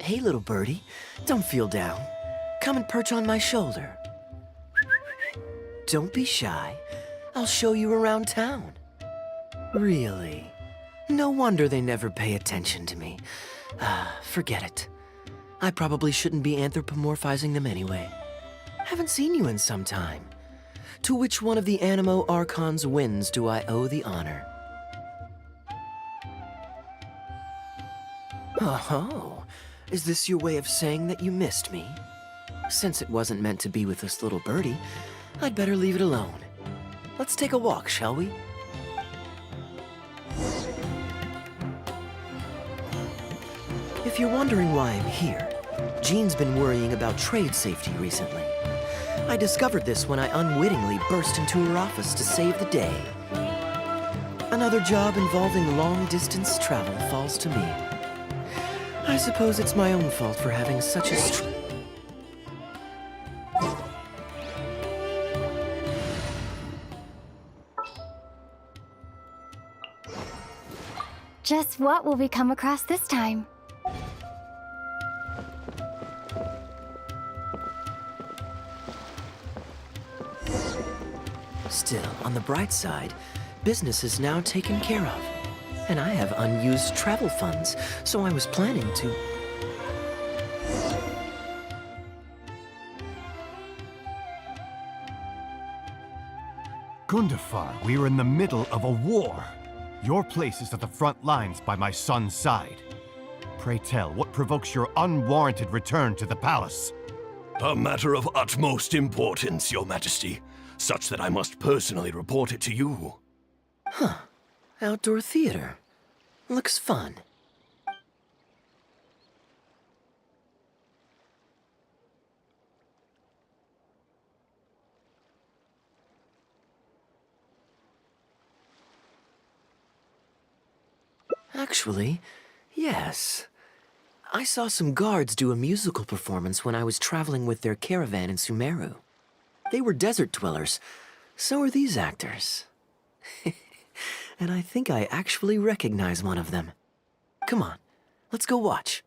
Hey, little birdie, don't feel down. Come and perch on my shoulder. Don't be shy. I'll show you around town. Really? No wonder they never pay attention to me. Forget it. I probably shouldn't be anthropomorphizing them anyway. Haven't seen you in some time. To which one of the Animo Archon's winds do I owe the honor? Oh, is this your way of saying that you missed me? Since it wasn't meant to be with this little birdie, I'd better leave it alone. Let's take a walk, shall we? If you're wondering why I'm here, Jean's been worrying about trade safety recently. I discovered this when I unwittingly burst into her office to save the day. Another job involving long-distance travel falls to me. I suppose it's my own fault for having such a Just what will we come across this time? Still, on the bright side, business is now taken care of. And I have unused travel funds, so I was planning to... Gundafar, we are in the middle of a war. Your place is at the front lines by my son's side. Pray tell, what provokes your unwarranted return to the palace? A matter of utmost importance, Your Majesty, such that I must personally report it to you. Huh. Outdoor theater. Looks fun. Actually, yes. I saw some guards do a musical performance when I was traveling with their caravan in Sumeru. They were desert dwellers. So are these actors. And I think I actually recognize one of them. Come on, let's go watch.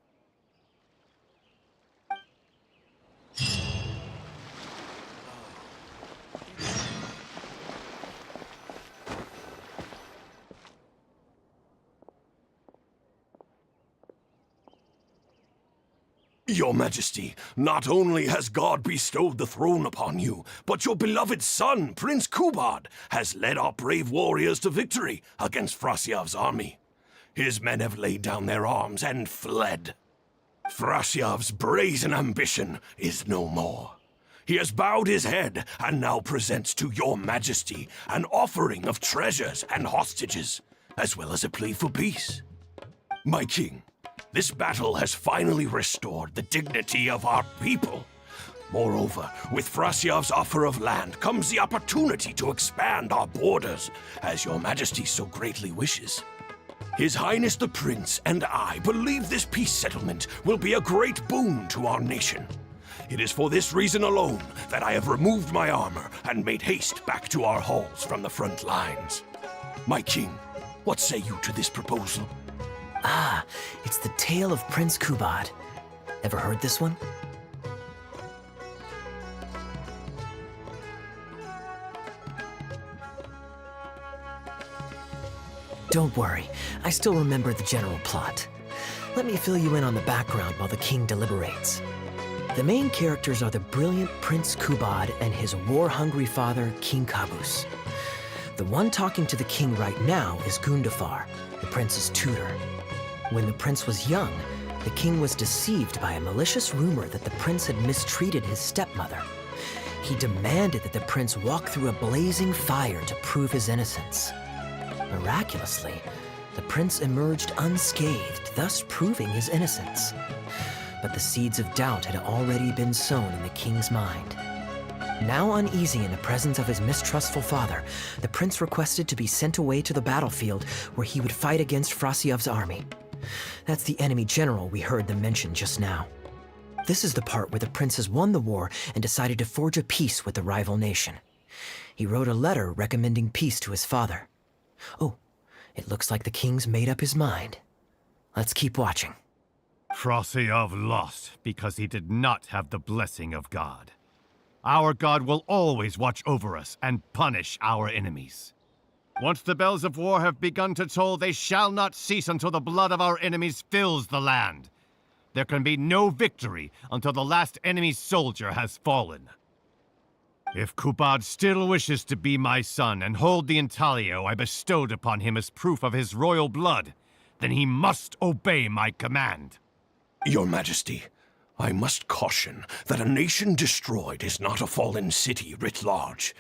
Your Majesty, not only has God bestowed the throne upon you, but your beloved son, Prince Kubad, has led our brave warriors to victory against Frasyav's army. His men have laid down their arms and fled. Frasyav's brazen ambition is no more. He has bowed his head and now presents to your Majesty an offering of treasures and hostages, as well as a plea for peace. My king, this battle has finally restored the dignity of our people. Moreover, with Frasyav's offer of land comes the opportunity to expand our borders, as your Majesty so greatly wishes. His Highness the Prince and I believe this peace settlement will be a great boon to our nation. It is for this reason alone that I have removed my armor and made haste back to our halls from the front lines. My king, what say you to this proposal? Ah, it's the tale of Prince Kubad. Ever heard this one? Don't worry, I still remember the general plot. Let me fill you in on the background while the king deliberates. The main characters are the brilliant Prince Kubad and his war-hungry father, King Kabus. The one talking to the king right now is Gundafar, the prince's tutor. When the prince was young, the king was deceived by a malicious rumor that the prince had mistreated his stepmother. He demanded that the prince walk through a blazing fire to prove his innocence. Miraculously, the prince emerged unscathed, thus proving his innocence. But the seeds of doubt had already been sown in the king's mind. Now uneasy in the presence of his mistrustful father, the prince requested to be sent away to the battlefield where he would fight against Frasyav's army. That's the enemy general we heard them mention just now. This is the part where the prince has won the war and decided to forge a peace with the rival nation. He wrote a letter recommending peace to his father. Oh, it looks like the king's made up his mind. Let's keep watching. Frosyav lost because he did not have the blessing of God. Our God will always watch over us and punish our enemies. Once the bells of war have begun to toll, they shall not cease until the blood of our enemies fills the land. There can be no victory until the last enemy soldier has fallen. If Kubad still wishes to be my son and hold the intaglio I bestowed upon him as proof of his royal blood, then he must obey my command. Your Majesty, I must caution that a nation destroyed is not a fallen city writ large.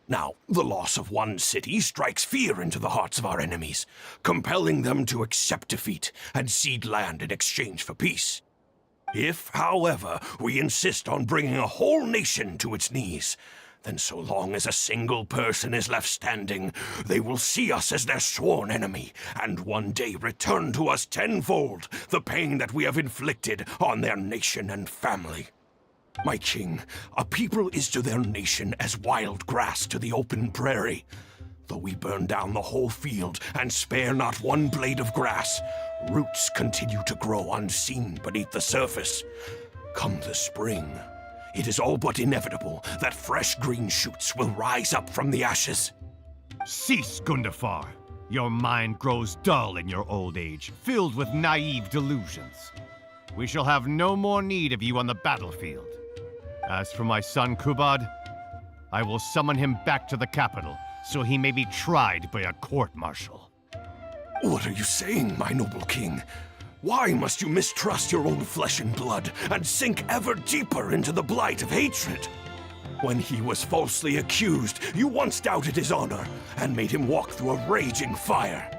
Now, the loss of one city strikes fear into the hearts of our enemies, compelling them to accept defeat and cede land in exchange for peace. If, however, we insist on bringing a whole nation to its knees, then so long as a single person is left standing, they will see us as their sworn enemy, and one day return to us tenfold the pain that we have inflicted on their nation and family. My king, a people is to their nation as wild grass to the open prairie. Though we burn down the whole field and spare not one blade of grass, roots continue to grow unseen beneath the surface. Come the spring, it is all but inevitable that fresh green shoots will rise up from the ashes. Cease, Gundafar. Your mind grows dull in your old age, filled with naive delusions. We shall have no more need of you on the battlefield. As for my son Kubad, I will summon him back to the capital, so he may be tried by a court-martial. What are you saying, my noble king? Why must you mistrust your own flesh and blood and sink ever deeper into the blight of hatred? When he was falsely accused, you once doubted his honor and made him walk through a raging fire.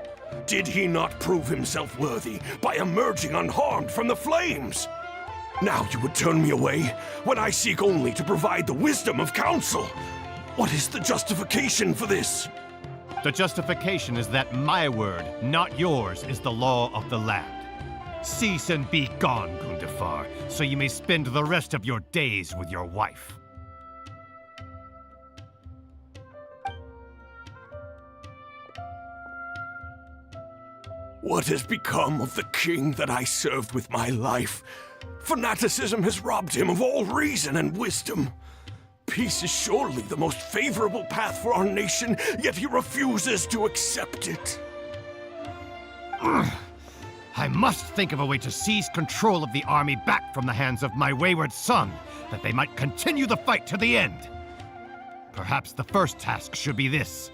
Did he not prove himself worthy by emerging unharmed from the flames? Now you would turn me away when I seek only to provide the wisdom of counsel. What is the justification for this? The justification is that my word, not yours, is the law of the land. Cease and be gone, Gundafar, so you may spend the rest of your days with your wife. What has become of the king that I served with my life? Fanaticism has robbed him of all reason and wisdom. Peace is surely the most favorable path for our nation, yet he refuses to accept it. I must think of a way to seize control of the army back from the hands of my wayward son, that they might continue the fight to the end. Perhaps the first task should be this.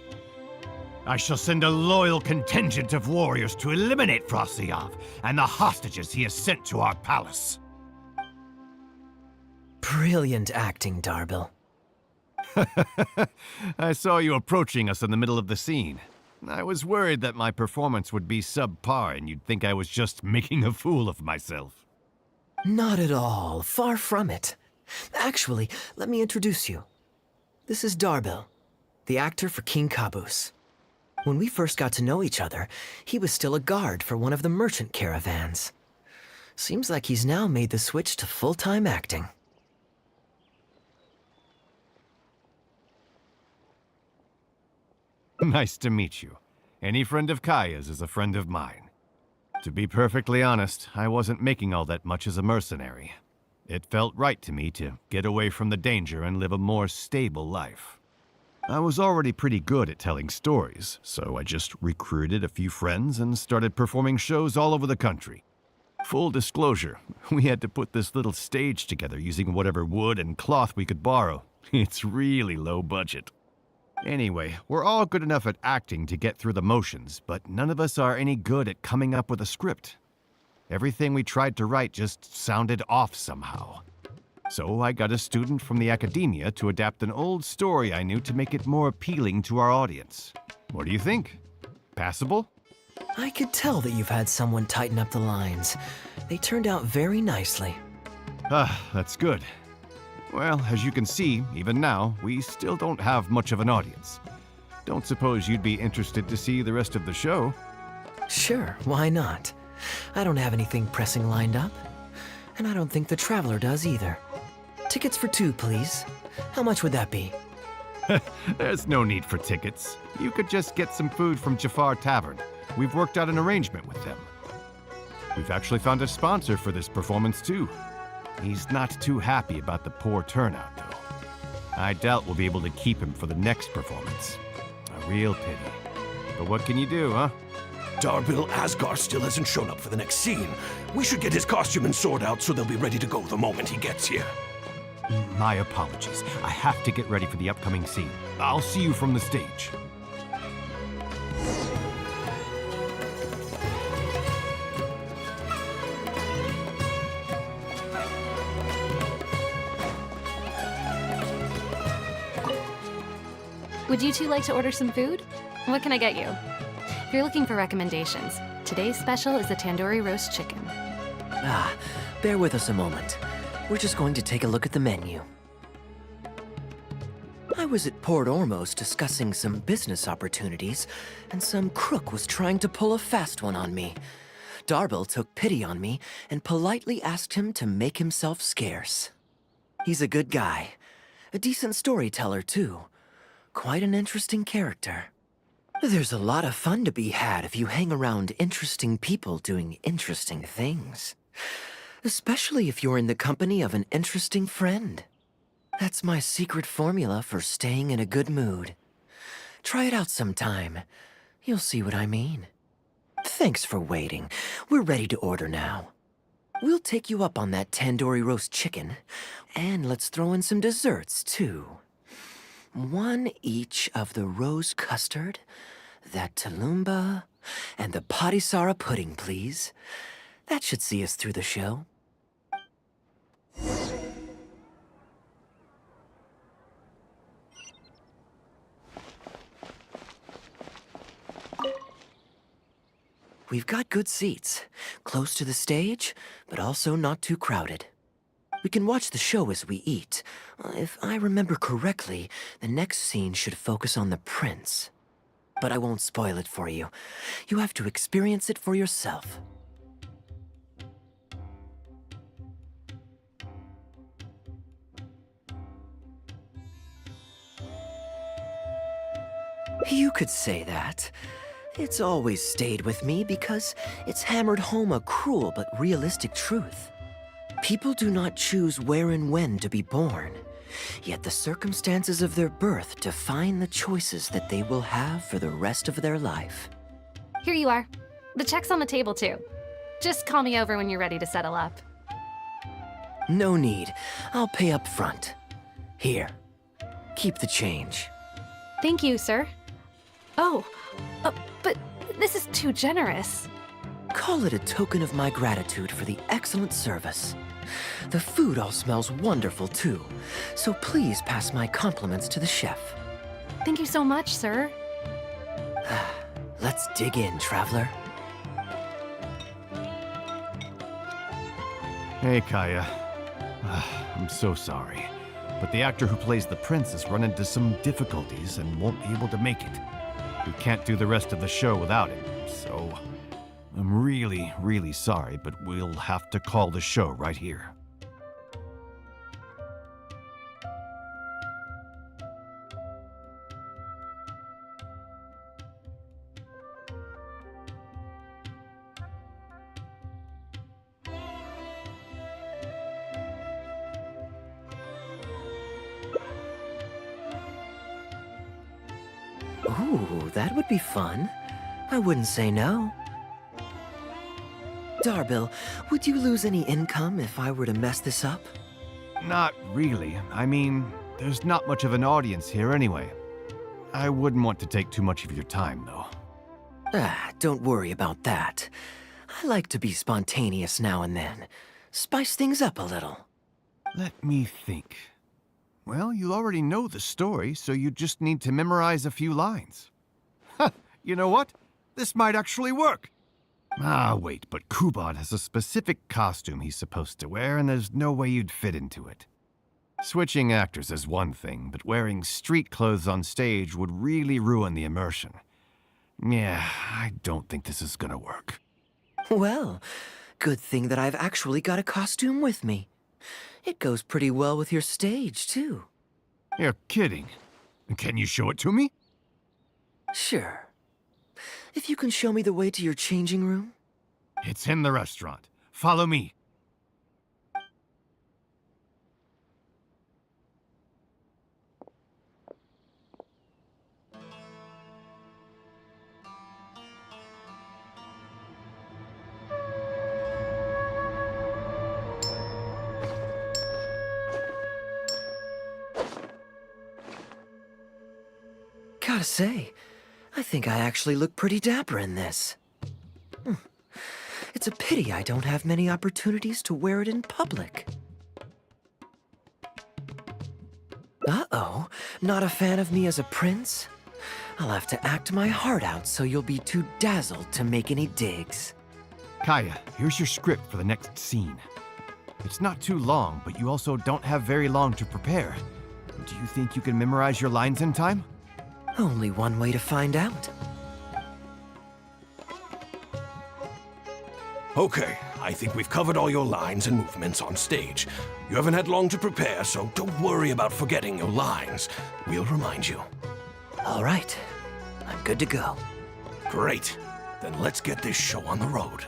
I shall send a loyal contingent of warriors to eliminate Frosyav and the hostages he has sent to our palace. Brilliant acting, Darbil. I saw you approaching us in the middle of the scene. I was worried that my performance would be subpar and you'd think I was just making a fool of myself. Not at all. Far from it. Actually, let me introduce you. This is Darbil, the actor for King Caboose. When we first got to know each other, he was still a guard for one of the merchant caravans. Seems like he's now made the switch to full-time acting. Nice to meet you. Any friend of Kaya's is a friend of mine. To be perfectly honest, I wasn't making all that much as a mercenary. It felt right to me to get away from the danger and live a more stable life. I was already pretty good at telling stories, so I just recruited a few friends and started performing shows all over the country. Full disclosure, we had to put this little stage together using whatever wood and cloth we could borrow. It's really low budget. Anyway, we're all good enough at acting to get through the motions, but none of us are any good at coming up with a script. Everything we tried to write just sounded off somehow. So I got a student from the academia to adapt an old story I knew to make it more appealing to our audience. What do you think? Passable? I could tell that you've had someone tighten up the lines. They turned out very nicely. That's good. Well, as you can see, even now, we still don't have much of an audience. Don't suppose you'd be interested to see the rest of the show? Sure, why not? I don't have anything pressing lined up. And I don't think the Traveler does either. Tickets for 2, please. How much would that be? There's no need for tickets. You could just get some food from Jafar Tavern. We've worked out an arrangement with them. We've actually found a sponsor for this performance, too. He's not too happy about the poor turnout, though. I doubt we'll be able to keep him for the next performance. A real pity. But what can you do, huh? Darbil Asgar still hasn't shown up for the next scene. We should get his costume and sword out so they'll be ready to go the moment he gets here. My apologies. I have to get ready for the upcoming scene. I'll see you from the stage. Would you two like to order some food? What can I get you? If you're looking for recommendations, today's special is the tandoori roast chicken. Ah, bear with us a moment. We're just going to take a look at the menu. I was at Port Ormos discussing some business opportunities, and some crook was trying to pull a fast one on me. Darbil took pity on me and politely asked him to make himself scarce. He's a good guy. A decent storyteller, too. Quite an interesting character. There's a lot of fun to be had if you hang around interesting people doing interesting things. Especially if you're in the company of an interesting friend. That's my secret formula for staying in a good mood. Try it out sometime. You'll see what I mean. Thanks for waiting. We're ready to order now. We'll take you up on that tandoori roast chicken. And let's throw in some desserts, too. One each of the rose custard, that talumba, and the patisara pudding, please. That should see us through the show. We've got good seats, close to the stage, but also not too crowded. We can watch the show as we eat. If I remember correctly, the next scene should focus on the prince. But I won't spoil it for you. You have to experience it for yourself. You could say that. It's always stayed with me because it's hammered home a cruel but realistic truth. People do not choose where and when to be born, yet the circumstances of their birth define the choices that they will have for the rest of their life. Here you are. The check's on the table, too. Just call me over when you're ready to settle up. No need. I'll pay up front. Here. Keep the change. Thank you, sir. Oh, but this is too generous. Call it a token of my gratitude for the excellent service. The food all smells wonderful, too, so please pass my compliments to the chef. Thank you so much, sir. Let's dig in, traveler. Hey, Kaya. I'm so sorry, but the actor who plays the prince has run into some difficulties and won't be able to make it. We can't do the rest of the show without him, so I'm really, really sorry, but we'll have to call the show right here. Ooh, that would be fun. I wouldn't say no. Darbil, would you lose any income if I were to mess this up? Not really. I mean, there's not much of an audience here anyway. I wouldn't want to take too much of your time, though. Don't worry about that. I like to be spontaneous now and then. Spice things up a little. Let me think. Well, you already know the story, so you just need to memorize a few lines. Ha! You know what? This might actually work. Wait, but Kubad has a specific costume he's supposed to wear, and there's no way you'd fit into it. Switching actors is one thing, but wearing street clothes on stage would really ruin the immersion. Yeah, I don't think this is gonna work. Well, good thing that I've actually got a costume with me. It goes pretty well with your stage, too. You're kidding. Can you show it to me? Sure. If you can show me the way to your changing room. It's in the restaurant. Follow me. Gotta say, I think I actually look pretty dapper in this. It's a pity I don't have many opportunities to wear it in public. Uh-oh, not a fan of me as a prince? I'll have to act my heart out so you'll be too dazzled to make any digs. Kaya, here's your script for the next scene. It's not too long, but you also don't have very long to prepare. Do you think you can memorize your lines in time? Only one way to find out. Okay, I think we've covered all your lines and movements on stage. You haven't had long to prepare, so don't worry about forgetting your lines. We'll remind you. All right, I'm good to go. Great. Then let's get this show on the road.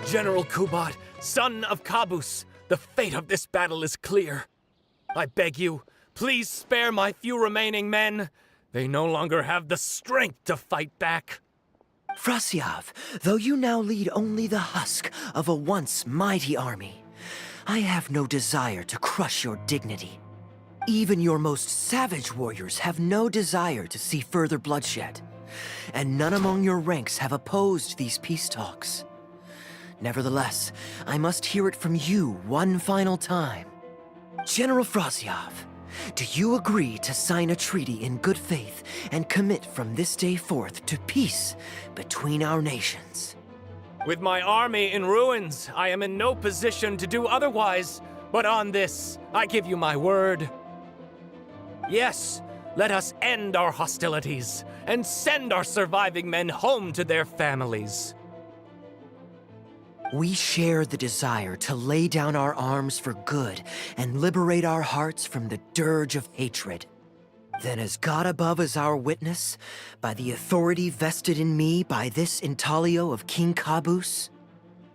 General Kubad, son of Kabus, the fate of this battle is clear. I beg you, please spare my few remaining men. They no longer have the strength to fight back. Frasyav, though you now lead only the husk of a once mighty army, I have no desire to crush your dignity. Even your most savage warriors have no desire to see further bloodshed, and none among your ranks have opposed these peace talks. Nevertheless, I must hear it from you one final time. General Frasyav, do you agree to sign a treaty in good faith and commit from this day forth to peace between our nations? With my army in ruins, I am in no position to do otherwise, but on this, I give you my word. Yes, let us end our hostilities and send our surviving men home to their families. We share the desire to lay down our arms for good and liberate our hearts from the dirge of hatred. Then as God above is our witness, by the authority vested in me by this intaglio of King Kabus,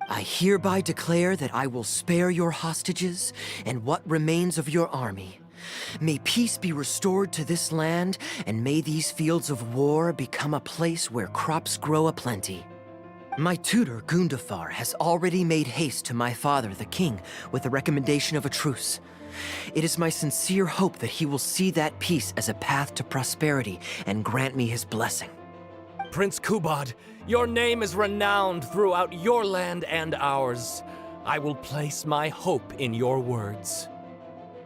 I hereby declare that I will spare your hostages and what remains of your army. May peace be restored to this land, and may these fields of war become a place where crops grow aplenty. My tutor, Gundafar, has already made haste to my father, the king, with the recommendation of a truce. It is my sincere hope that he will see that peace as a path to prosperity and grant me his blessing. Prince Kubad, your name is renowned throughout your land and ours. I will place my hope in your words.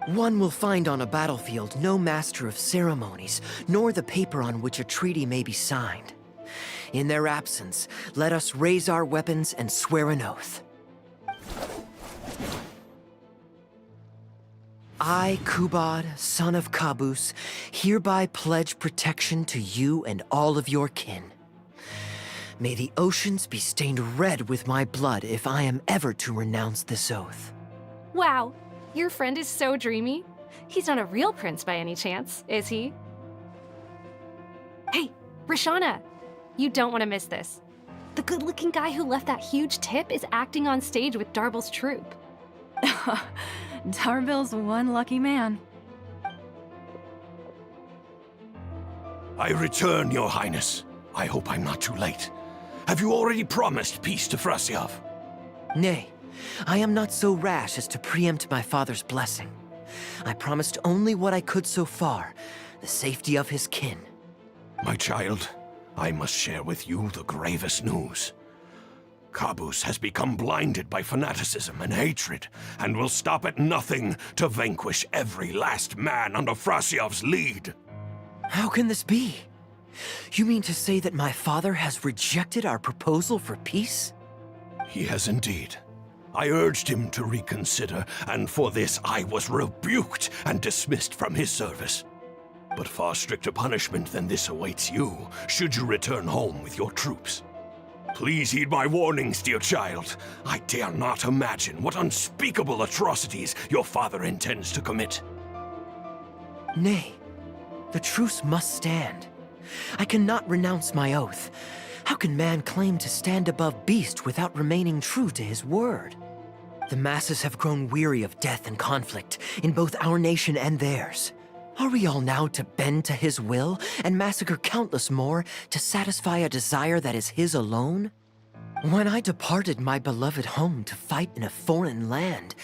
One will find on a battlefield no master of ceremonies, nor the paper on which a treaty may be signed. In their absence, let us raise our weapons and swear an oath. I, Kubad, son of Kabus, hereby pledge protection to you and all of your kin. May the oceans be stained red with my blood if I am ever to renounce this oath. Wow, your friend is so dreamy. He's not a real prince by any chance, is he? Hey, Rishana, you don't want to miss this. The good-looking guy who left that huge tip is acting on stage with Darbil's troupe. Darbil's one lucky man. I return, Your Highness. I hope I'm not too late. Have you already promised peace to Frasyav? Nay, I am not so rash as to preempt my father's blessing. I promised only what I could so far, the safety of his kin. My child, I must share with you the gravest news. Kabus has become blinded by fanaticism and hatred, and will stop at nothing to vanquish every last man under Frasyav's lead. How can this be? You mean to say that my father has rejected our proposal for peace? He has indeed. I urged him to reconsider, and for this I was rebuked and dismissed from his service. But far stricter punishment than this awaits you, should you return home with your troops. Please heed my warnings, dear child. I dare not imagine what unspeakable atrocities your father intends to commit. Nay, the truce must stand. I cannot renounce my oath. How can man claim to stand above beast without remaining true to his word? The masses have grown weary of death and conflict in both our nation and theirs. Are we all now to bend to his will and massacre countless more to satisfy a desire that is his alone? When I departed my beloved home to fight in a foreign land,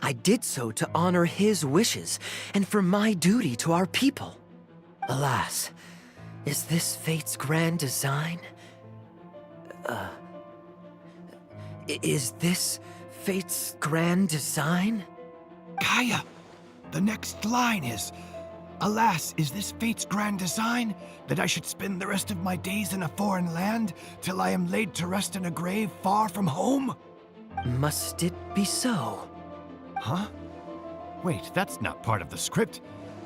I did so to honor his wishes and for my duty to our people. Alas, is this fate's grand design? Is this fate's grand design? Kaya, the next line is, "Alas, is this fate's grand design, that I should spend the rest of my days in a foreign land, till I am laid to rest in a grave far from home?" Must it be so? Huh? Wait, that's not part of the script.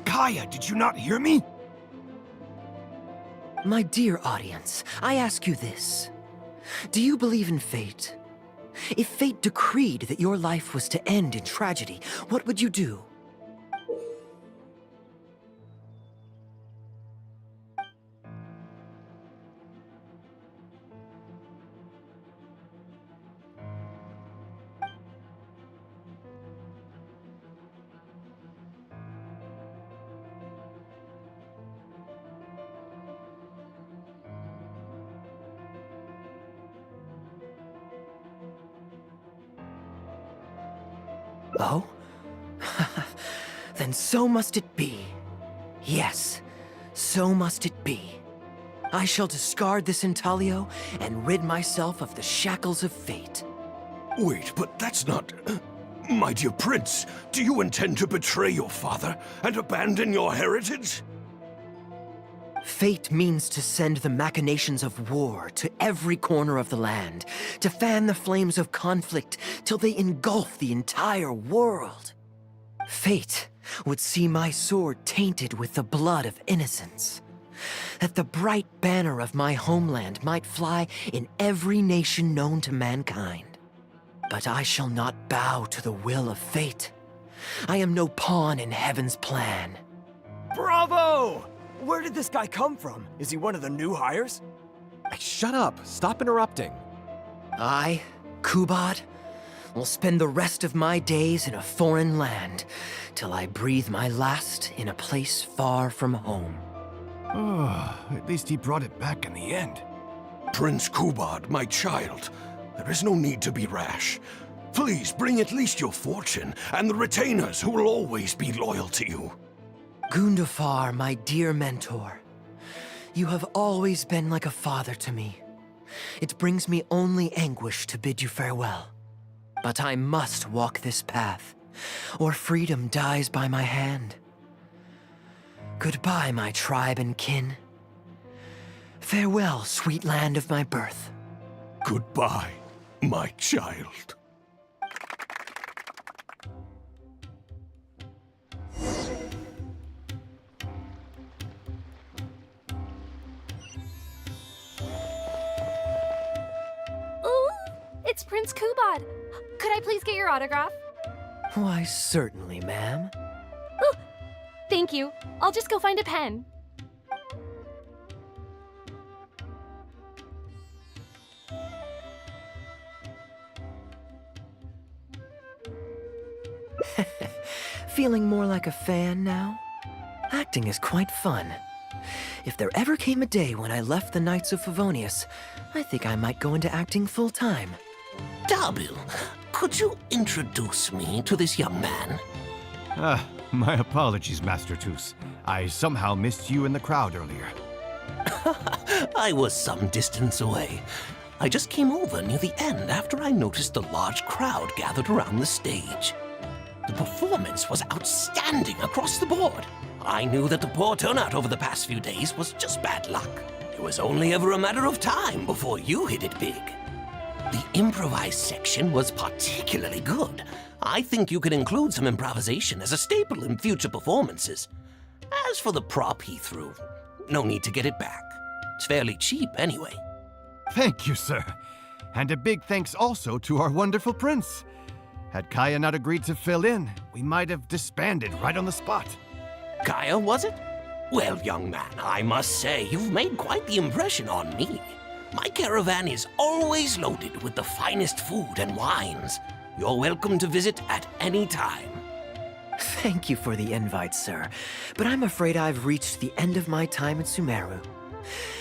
Kaya, did you not hear me? My dear audience, I ask you this. Do you believe in fate? If fate decreed that your life was to end in tragedy, what would you do? Oh? Then so must it be. Yes, so must it be. I shall discard this intaglio and rid myself of the shackles of fate. Wait, but that's not... My dear prince, do you intend to betray your father and abandon your heritage? Fate means to send the machinations of war to every corner of the land, to fan the flames of conflict till they engulf the entire world. Fate would see my sword tainted with the blood of innocence, that the bright banner of my homeland might fly in every nation known to mankind. But I shall not bow to the will of fate. I am no pawn in heaven's plan. Bravo! Where did this guy come from? Is he one of the new hires? Shut up! Stop interrupting. I, Kubad, will spend the rest of my days in a foreign land till I breathe my last in a place far from home. Oh, at least he brought it back in the end. Prince Kubad, my child, there is no need to be rash. Please bring at least your fortune and the retainers who will always be loyal to you. Gundafar, my dear mentor, you have always been like a father to me. It brings me only anguish to bid you farewell. But I must walk this path, or freedom dies by my hand. Goodbye, my tribe and kin. Farewell, sweet land of my birth. Goodbye, my child. It's Prince Kubad. Could I please get your autograph? Why, certainly, ma'am. Ooh, thank you. I'll just go find a pen. Feeling more like a fan now? Acting is quite fun. If there ever came a day when I left the Knights of Favonius, I think I might go into acting full-time. Darbil, could you introduce me to this young man? My apologies, Master Toos. I somehow missed you in the crowd earlier. I was some distance away. I just came over near the end after I noticed the large crowd gathered around the stage. The performance was outstanding across the board. I knew that the poor turnout over the past few days was just bad luck. It was only ever a matter of time before you hit it big. The improvised section was particularly good. I think you could include some improvisation as a staple in future performances. As for the prop he threw, no need to get it back. It's fairly cheap anyway. Thank you, sir. And a big thanks also to our wonderful prince. Had Kaya not agreed to fill in, we might have disbanded right on the spot. Kaya, was it? Well, young man, I must say you've made quite the impression on me. My caravan is always loaded with the finest food and wines. You're welcome to visit at any time. Thank you for the invite, sir, but I'm afraid I've reached the end of my time in Sumeru.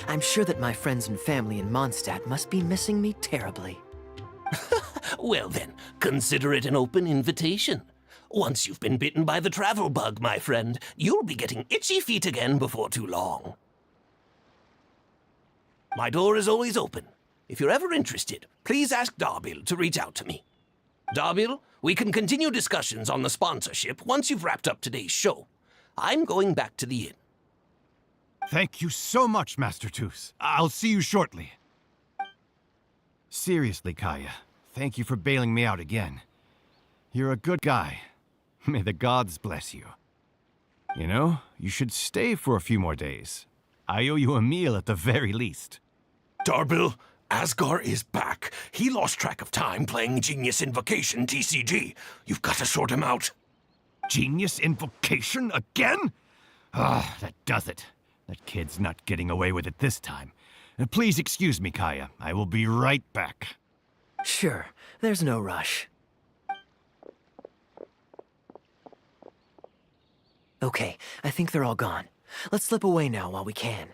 I'm sure that my friends and family in Mondstadt must be missing me terribly. Well then, consider it an open invitation. Once you've been bitten by the travel bug, my friend, you'll be getting itchy feet again before too long. My door is always open. If you're ever interested, please ask Darbil to reach out to me. Darbil, we can continue discussions on the sponsorship once you've wrapped up today's show. I'm going back to the inn. Thank you so much, Master Toos. I'll see you shortly. Seriously, Kaya, thank you for bailing me out again. You're a good guy. May the gods bless you. You know, you should stay for a few more days. I owe you a meal at the very least. Darbil, Asgar is back. He lost track of time playing Genius Invocation TCG. You've got to sort him out. Genius Invocation again? Ah, that does it. That kid's not getting away with it this time. Please excuse me, Kaya. I will be right back. Sure, there's no rush. Okay, I think they're all gone. Let's slip away now while we can.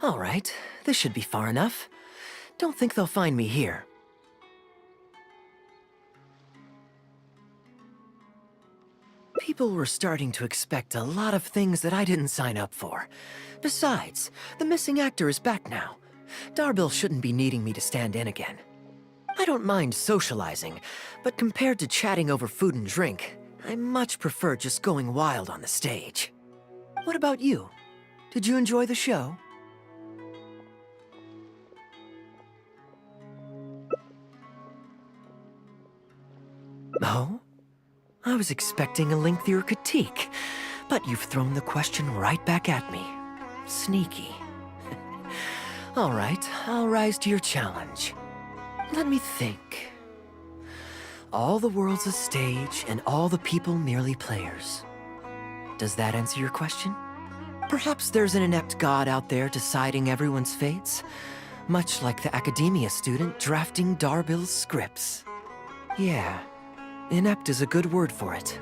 All right, this should be far enough. Don't think they'll find me here. People were starting to expect a lot of things that I didn't sign up for. Besides, the missing actor is back now. Darbil shouldn't be needing me to stand in again. I don't mind socializing, but compared to chatting over food and drink, I much prefer just going wild on the stage. What about you? Did you enjoy the show? Oh? I was expecting a lengthier critique, but you've thrown the question right back at me. Sneaky. All right, I'll rise to your challenge. Let me think. All the world's a stage, and all the people merely players. Does that answer your question? Perhaps there's an inept god out there deciding everyone's fates, much like the academia student drafting Darbil's scripts. Yeah. Inept is a good word for it.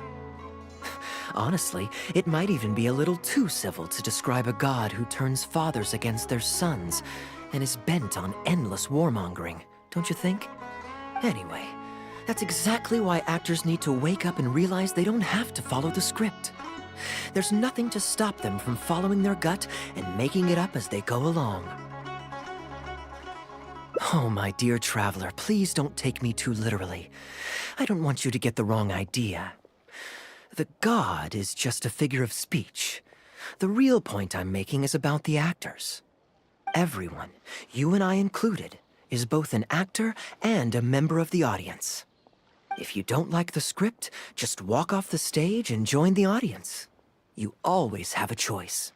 Honestly, it might even be a little too civil to describe a god who turns fathers against their sons and is bent on endless warmongering, don't you think? Anyway, that's exactly why actors need to wake up and realize they don't have to follow the script. There's nothing to stop them from following their gut and making it up as they go along. Oh, my dear traveler, please don't take me too literally. I don't want you to get the wrong idea. The god is just a figure of speech. The real point I'm making is about the actors. Everyone, you and I included, is both an actor and a member of the audience. If you don't like the script, just walk off the stage and join the audience. You always have a choice.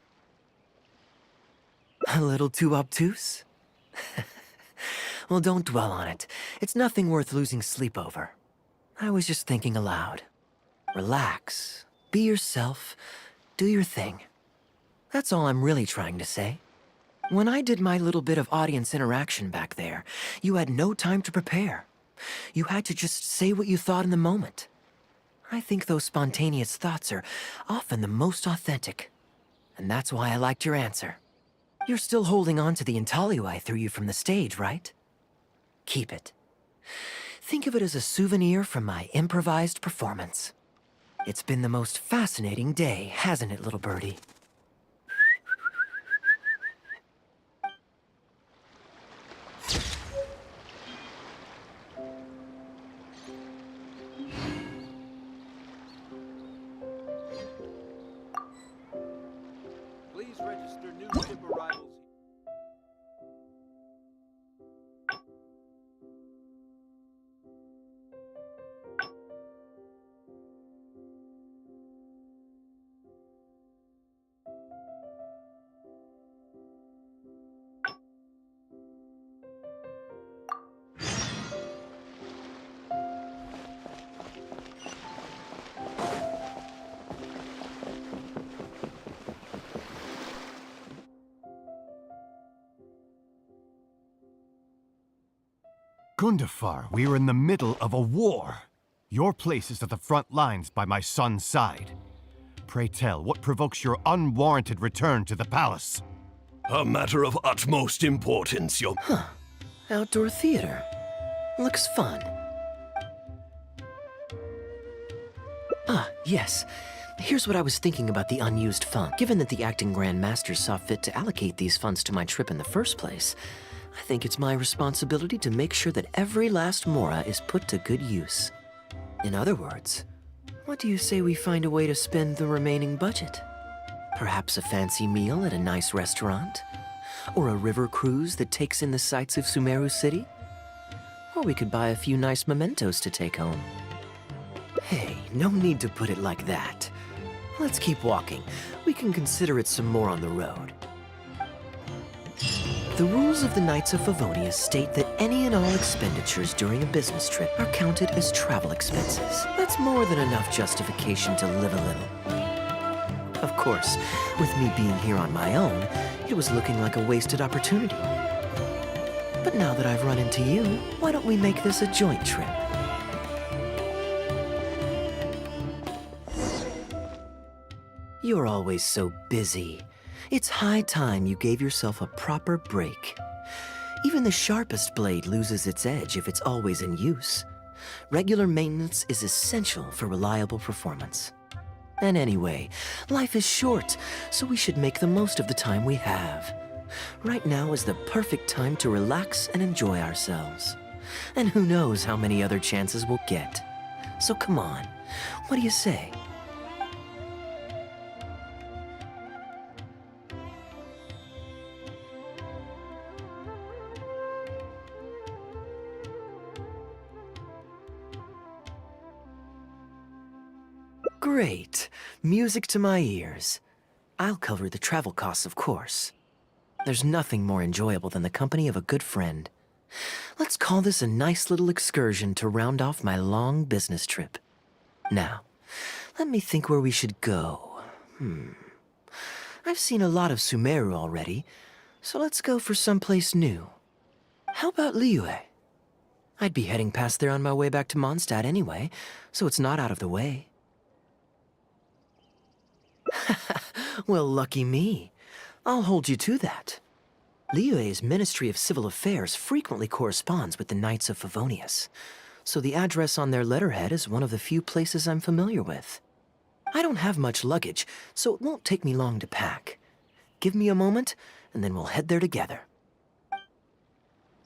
A little too obtuse? Well, don't dwell on it. It's nothing worth losing sleep over. I was just thinking aloud. Relax, be yourself, do your thing. That's all I'm really trying to say. When I did my little bit of audience interaction back there, you had no time to prepare. You had to just say what you thought in the moment. I think those spontaneous thoughts are often the most authentic. And that's why I liked your answer. You're still holding on to the intaglio I threw you from the stage, right? Keep it. Think of it as a souvenir from my improvised performance. It's been the most fascinating day, hasn't it, little birdie? Gundafar, we are in the middle of a war. Your place is at the front lines by my son's side. Pray tell, what provokes your unwarranted return to the palace? A matter of utmost importance, Your... Outdoor theater. Looks fun. Ah, yes. Here's what I was thinking about the unused fund. Given that the acting Grand Master saw fit to allocate these funds to my trip in the first place, I think it's my responsibility to make sure that every last mora is put to good use. In other words, what do you say we find a way to spend the remaining budget? Perhaps a fancy meal at a nice restaurant? Or a river cruise that takes in the sights of Sumeru City? Or we could buy a few nice mementos to take home. Hey, no need to put it like that. Let's keep walking. We can consider it some more on the road. The rules of the Knights of Favonia state that any and all expenditures during a business trip are counted as travel expenses. That's more than enough justification to live a little. Of course, with me being here on my own, it was looking like a wasted opportunity. But now that I've run into you, why don't we make this a joint trip? You're always so busy. It's high time you gave yourself a proper break. Even the sharpest blade loses its edge if it's always in use. Regular maintenance is essential for reliable performance. And anyway, life is short, so we should make the most of the time we have. Right now is the perfect time to relax and enjoy ourselves. And who knows how many other chances we'll get. So come on, what do you say? Great. Music to my ears. I'll cover the travel costs, of course. There's nothing more enjoyable than the company of a good friend. Let's call this a nice little excursion to round off my long business trip. Now, let me think where we should go. I've seen a lot of Sumeru already, so let's go for someplace new. How about Liyue? I'd be heading past there on my way back to Mondstadt anyway, so it's not out of the way. Well, lucky me. I'll hold you to that. Liyue's Ministry of Civil Affairs frequently corresponds with the Knights of Favonius, so the address on their letterhead is one of the few places I'm familiar with. I don't have much luggage, so it won't take me long to pack. Give me a moment, and then we'll head there together.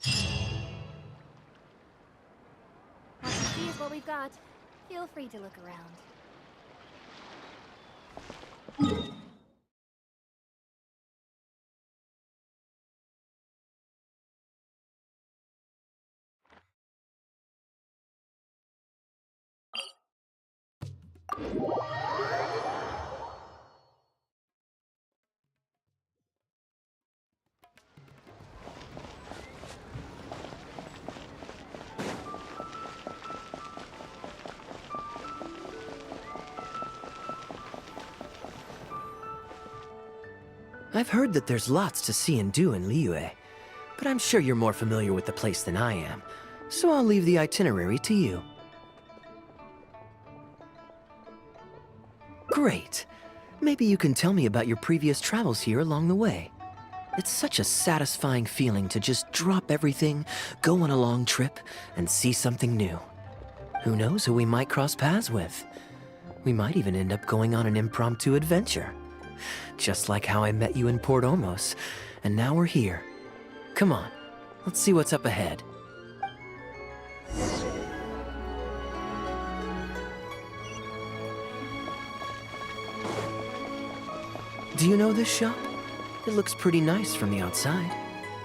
Here's what we've got. Feel free to look around. I've heard that there's lots to see and do in Liyue, but I'm sure you're more familiar with the place than I am, so I'll leave the itinerary to you. Great. Maybe you can tell me about your previous travels here along the way. It's such a satisfying feeling to just drop everything, go on a long trip, and see something new. Who knows who we might cross paths with? We might even end up going on an impromptu adventure. Just like how I met you in Port Ormos, and now we're here. Come on, let's see what's up ahead. Do you know this shop? It looks pretty nice from the outside.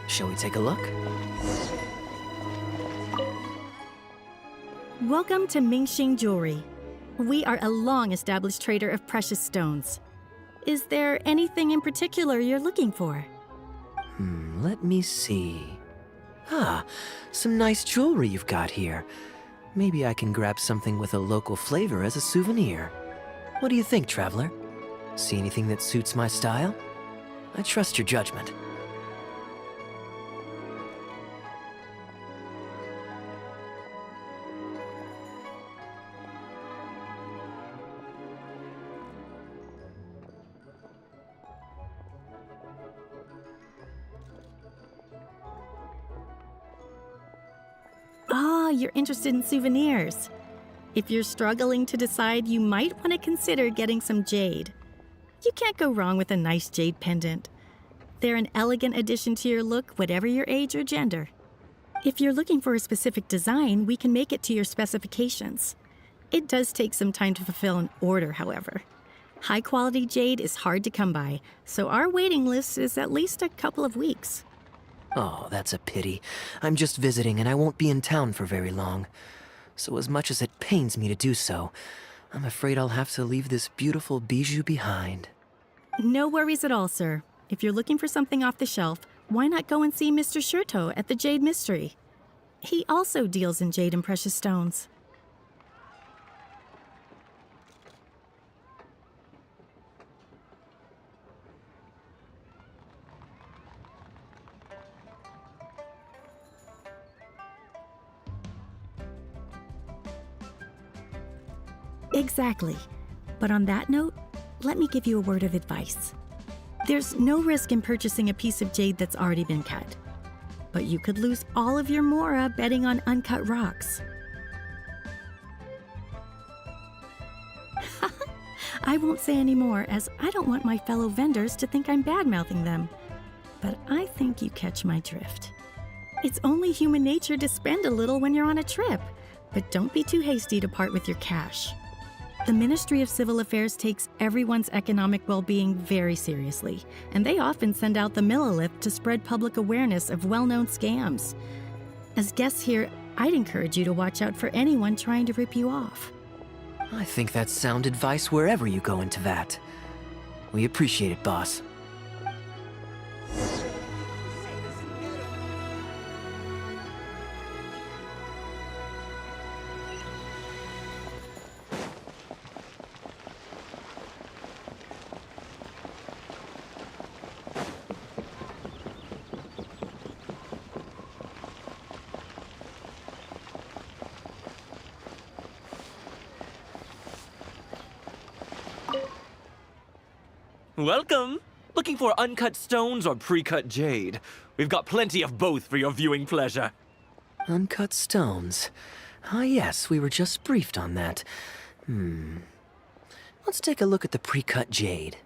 Shall we take a look? Welcome to Mingxing Jewelry. We are a long-established trader of precious stones. Is there anything in particular you're looking for? Let me see. Ah, some nice jewelry you've got here. Maybe I can grab something with a local flavor as a souvenir. What do you think, traveler? See anything that suits my style? I trust your judgment. Ah, you're interested in souvenirs. If you're struggling to decide, you might want to consider getting some jade. You can't go wrong with a nice jade pendant. They're an elegant addition to your look, whatever your age or gender. If you're looking for a specific design, we can make it to your specifications. It does take some time to fulfill an order, however. High-quality jade is hard to come by, so our waiting list is at least a couple of weeks. Oh, that's a pity. I'm just visiting and I won't be in town for very long. So as much as it pains me to do so, I'm afraid I'll have to leave this beautiful bijou behind. No worries at all, sir. If you're looking for something off the shelf, why not go and see Mr. Shurto at the Jade Mystery? He also deals in jade and precious stones. Exactly. But on that note, let me give you a word of advice. There's no risk in purchasing a piece of jade that's already been cut. But you could lose all of your mora betting on uncut rocks. I won't say any more, as I don't want my fellow vendors to think I'm bad-mouthing them. But I think you catch my drift. It's only human nature to spend a little when you're on a trip, but don't be too hasty to part with your cash. The Ministry of Civil Affairs takes everyone's economic well-being very seriously, and they often send out the Millilith to spread public awareness of well-known scams. As guests here, I'd encourage you to watch out for anyone trying to rip you off. I think that's sound advice wherever you go into that. We appreciate it, boss. Welcome! Looking for uncut stones or pre-cut jade? We've got plenty of both for your viewing pleasure. Uncut stones. Ah, yes, we were just briefed on that. Let's take a look at the pre-cut jade.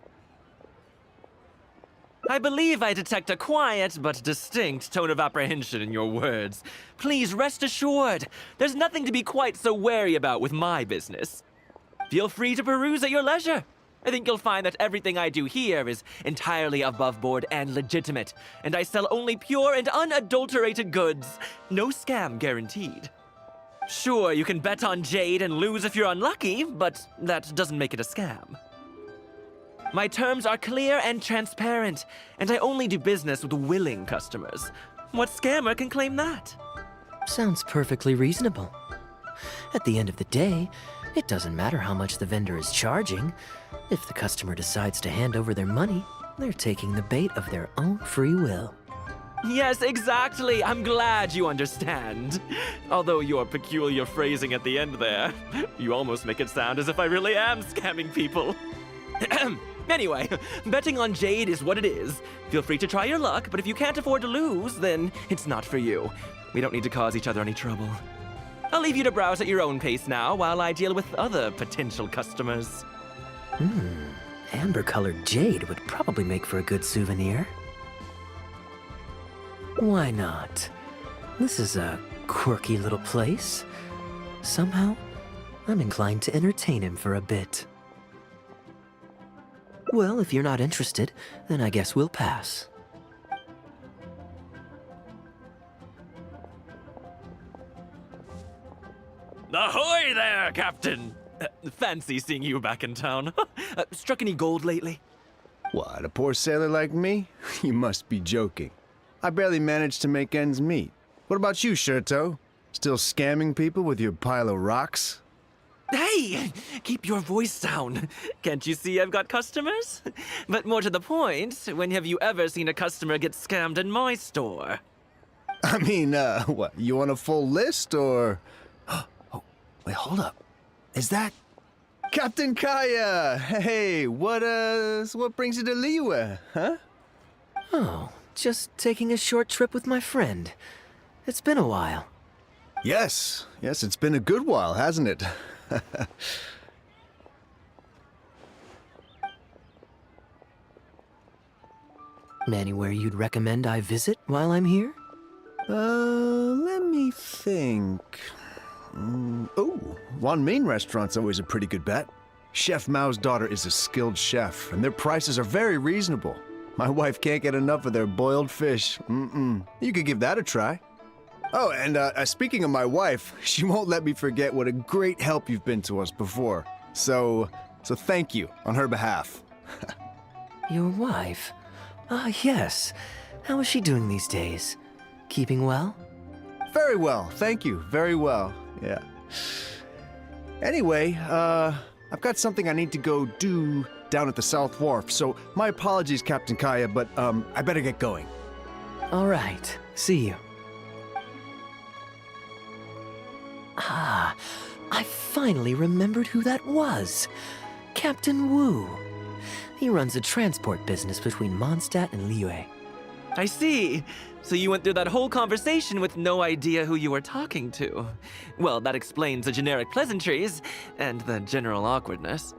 I believe I detect a quiet but distinct tone of apprehension in your words. Please rest assured, there's nothing to be quite so wary about with my business. Feel free to peruse at your leisure. I think you'll find that everything I do here is entirely above board and legitimate, and I sell only pure and unadulterated goods. No scam guaranteed. Sure, you can bet on jade and lose if you're unlucky, but that doesn't make it a scam. My terms are clear and transparent, and I only do business with willing customers. What scammer can claim that? Sounds perfectly reasonable. At the end of the day, it doesn't matter how much the vendor is charging. If the customer decides to hand over their money, they're taking the bait of their own free will. Yes, exactly. I'm glad you understand. Although your peculiar phrasing at the end there, you almost make it sound as if I really am scamming people. Anyway, betting on jade is what it is. Feel free to try your luck, but if you can't afford to lose, then it's not for you. We don't need to cause each other any trouble. I'll leave you to browse at your own pace now while I deal with other potential customers. Amber-colored jade would probably make for a good souvenir. Why not? This is a quirky little place. Somehow, I'm inclined to entertain him for a bit. Well, if you're not interested, then I guess we'll pass. Ahoy there, Captain! Fancy seeing you back in town. Struck any gold lately? What, a poor sailor like me? You must be joking. I barely managed to make ends meet. What about you, Shirto? Still scamming people with your pile of rocks? Hey! Keep your voice down. Can't you see I've got customers? But more to the point, when have you ever seen a customer get scammed in my store? I mean, what, you want a full list, or... Oh, wait, hold up. Is that... Captain Kaya! Hey, what brings you to Liyue, huh? Oh, just taking a short trip with my friend. It's been a while. Yes, it's been a good while, hasn't it? Anywhere you'd recommend I visit while I'm here? Let me think. Oh, Wan Main restaurant's always a pretty good bet. Chef Mao's daughter is a skilled chef, and their prices are very reasonable. My wife can't get enough of their boiled fish. You could give that a try. Oh, and speaking of my wife, she won't let me forget what a great help you've been to us before. So thank you on her behalf. Your wife? Ah, yes. How is she doing these days? Keeping well? Very well, thank you. Very well, yeah. Anyway, I've got something I need to go do down at the South Wharf, so my apologies, Captain Kaya, but I better get going. All right, see you. Ah, I finally remembered who that was. Captain Wu. He runs a transport business between Mondstadt and Liyue. I see. So you went through that whole conversation with no idea who you were talking to. Well, that explains the generic pleasantries and the general awkwardness.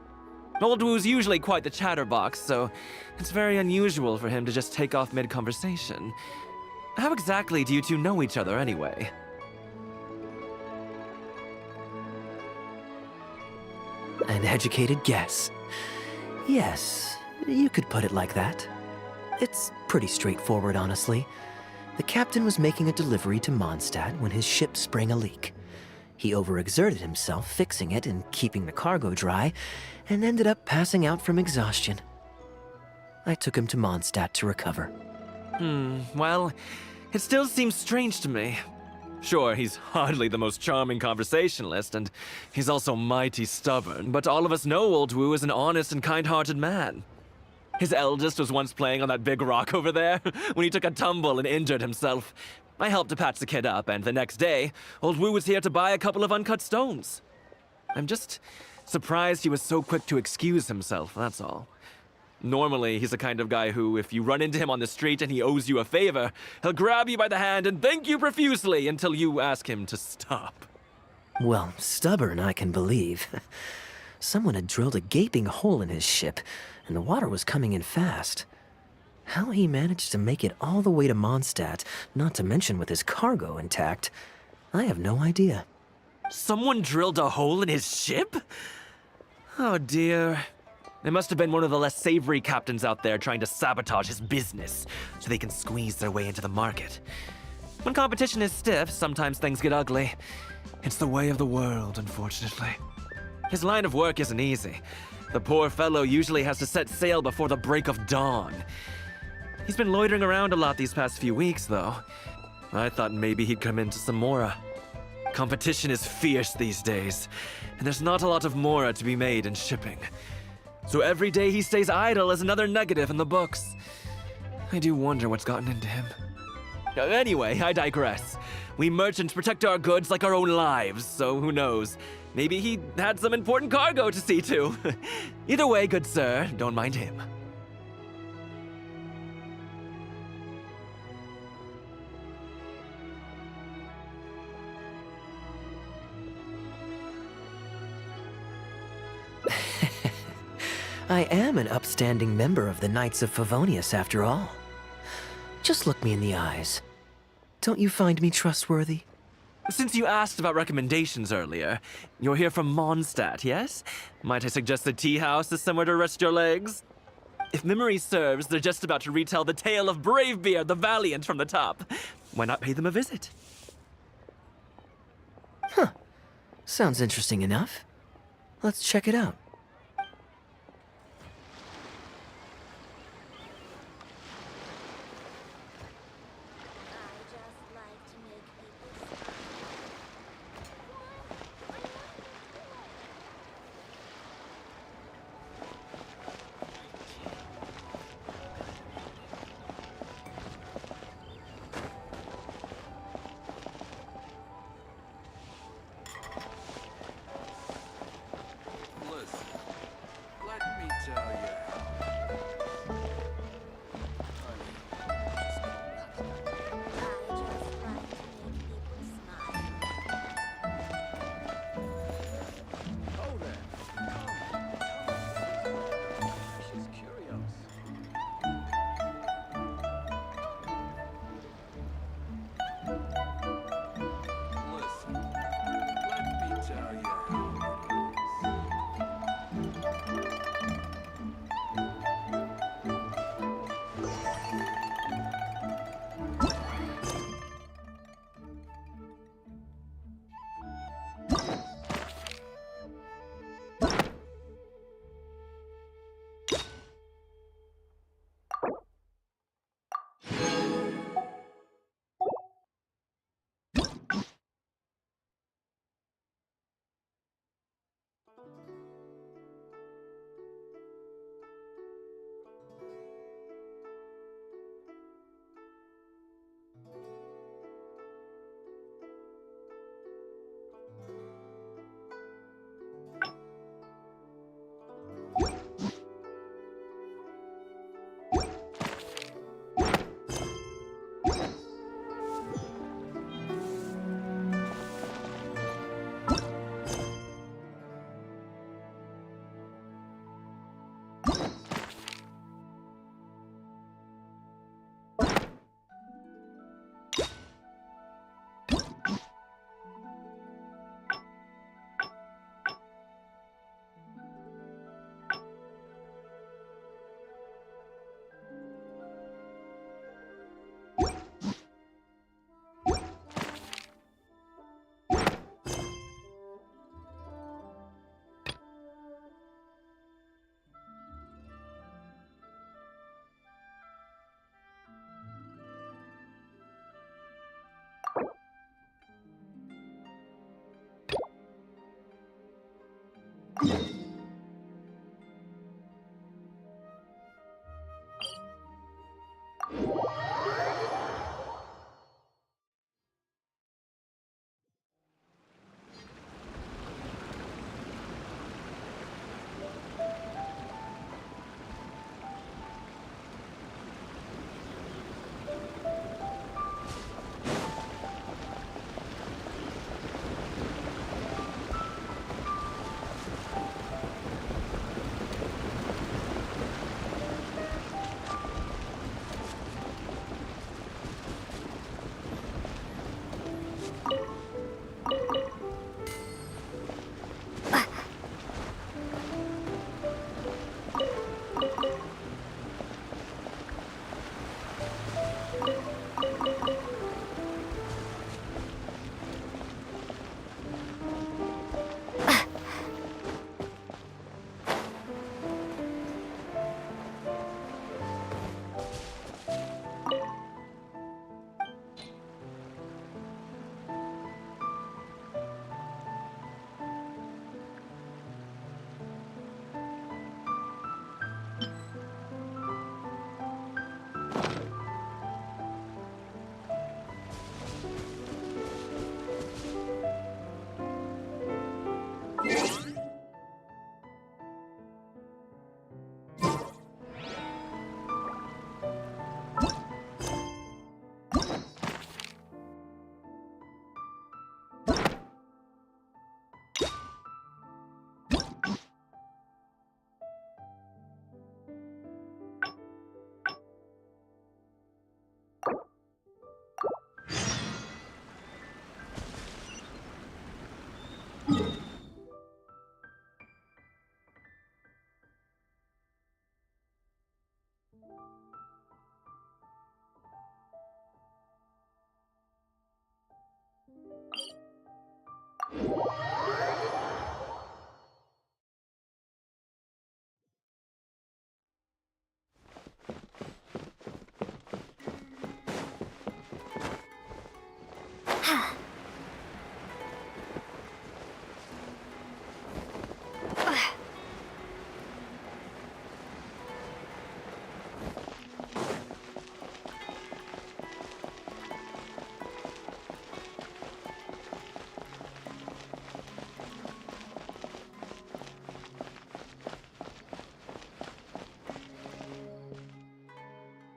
Old Wu's usually quite the chatterbox, so it's very unusual for him to just take off mid-conversation. How exactly do you two know each other anyway? An educated guess. Yes, you could put it like that. It's pretty straightforward, honestly. The captain was making a delivery to Mondstadt when his ship sprang a leak. He overexerted himself fixing it and keeping the cargo dry, and ended up passing out from exhaustion. I took him to Mondstadt to recover. Well, it still seems strange to me. Sure, he's hardly the most charming conversationalist, and he's also mighty stubborn, but all of us know Old Wu is an honest and kind-hearted man. His eldest was once playing on that big rock over there when he took a tumble and injured himself. I helped to patch the kid up, and the next day, Old Wu was here to buy a couple of uncut stones. I'm just surprised he was so quick to excuse himself, that's all. Normally, he's the kind of guy who, if you run into him on the street and he owes you a favor, he'll grab you by the hand and thank you profusely until you ask him to stop. Well, stubborn, I can believe. Someone had drilled a gaping hole in his ship, and the water was coming in fast. How he managed to make it all the way to Mondstadt, not to mention with his cargo intact, I have no idea. Someone drilled a hole in his ship? Oh dear. It must have been one of the less savory captains out there trying to sabotage his business so they can squeeze their way into the market. When competition is stiff, sometimes things get ugly. It's the way of the world, unfortunately. His line of work isn't easy. The poor fellow usually has to set sail before the break of dawn. He's been loitering around a lot these past few weeks, though. I thought maybe he'd come into some Mora. Competition is fierce these days, and there's not a lot of Mora to be made in shipping. So every day he stays idle is another negative in the books. I do wonder what's gotten into him. Anyway, I digress. We merchants protect our goods like our own lives, so who knows? Maybe he had some important cargo to see to. Either way, good sir, don't mind him. I am an upstanding member of the Knights of Favonius, after all. Just look me in the eyes. Don't you find me trustworthy? Since you asked about recommendations earlier, you're here from Mondstadt, yes? Might I suggest the tea house is somewhere to rest your legs? If memory serves, they're just about to retell the tale of Bravebeard the Valiant from the top. Why not pay them a visit? Huh. Sounds interesting enough. Let's check it out.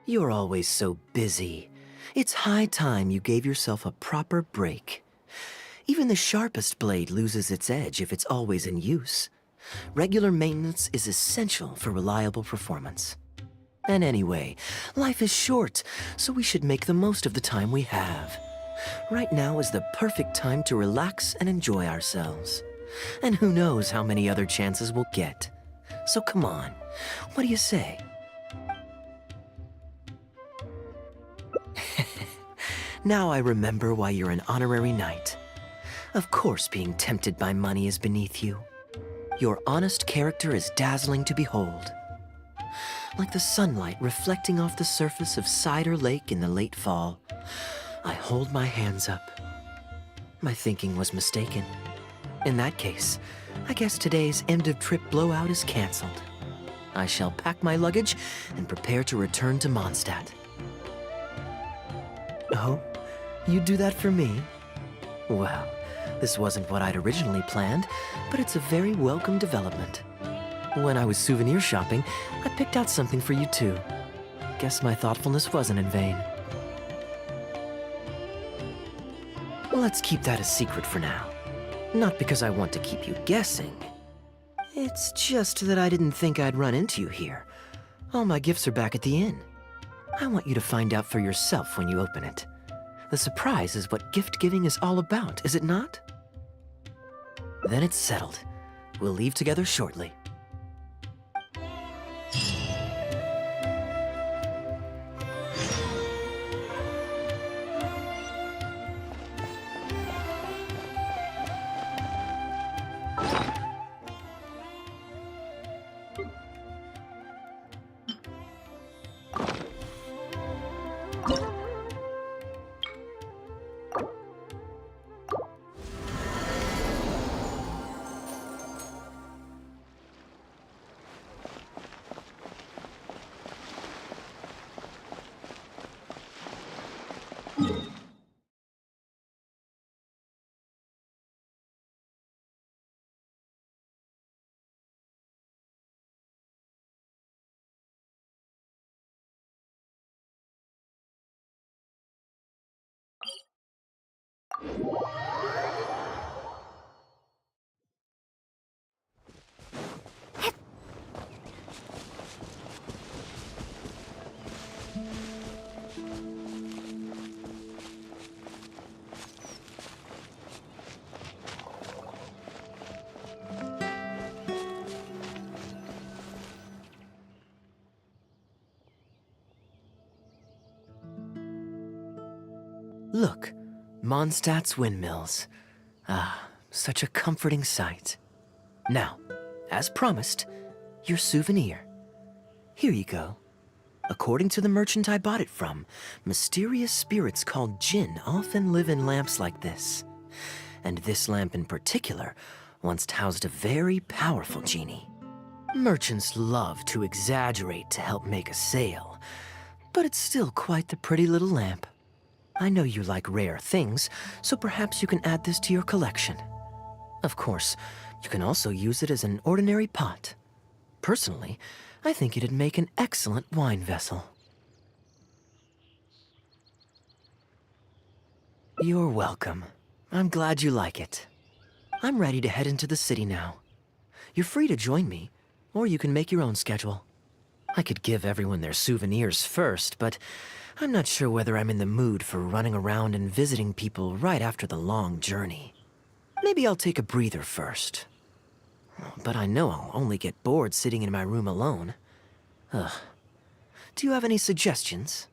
You're always so busy. It's high time you gave yourself a proper break. Even the sharpest blade loses its edge if it's always in use. Regular maintenance is essential for reliable performance. And anyway, life is short, so we should make the most of the time we have. Right now is the perfect time to relax and enjoy ourselves. And who knows how many other chances we'll get. So come on, what do you say? Now I remember why you're an honorary knight. Of course being tempted by money is beneath you. Your honest character is dazzling to behold. Like the sunlight reflecting off the surface of Cider Lake in the late fall, I hold my hands up. My thinking was mistaken. In that case, I guess today's end-of-trip blowout is cancelled. I shall pack my luggage and prepare to return to Mondstadt. Oh, you'd do that for me? Well, this wasn't what I'd originally planned, but it's a very welcome development. When I was souvenir shopping, I picked out something for you too. Guess my thoughtfulness wasn't in vain. Let's keep that a secret for now. Not because I want to keep you guessing. It's just that I didn't think I'd run into you here. All my gifts are back at the inn. I want you to find out for yourself when you open it. The surprise is what gift giving is all about, is it not? Then it's settled. We'll leave together shortly. Look, Mondstadt's windmills. Ah, such a comforting sight. Now, as promised, your souvenir. Here you go. According to the merchant I bought it from, mysterious spirits called Jinn often live in lamps like this. And this lamp in particular once housed a very powerful genie. Merchants love to exaggerate to help make a sale, but it's still quite the pretty little lamp. I know you like rare things, so perhaps you can add this to your collection. Of course, you can also use it as an ordinary pot. Personally, I think it'd make an excellent wine vessel. You're welcome. I'm glad you like it. I'm ready to head into the city now. You're free to join me, or you can make your own schedule. I could give everyone their souvenirs first, but I'm not sure whether I'm in the mood for running around and visiting people right after the long journey. Maybe I'll take a breather first. But I know I'll only get bored sitting in my room alone. Ugh. Do you have any suggestions?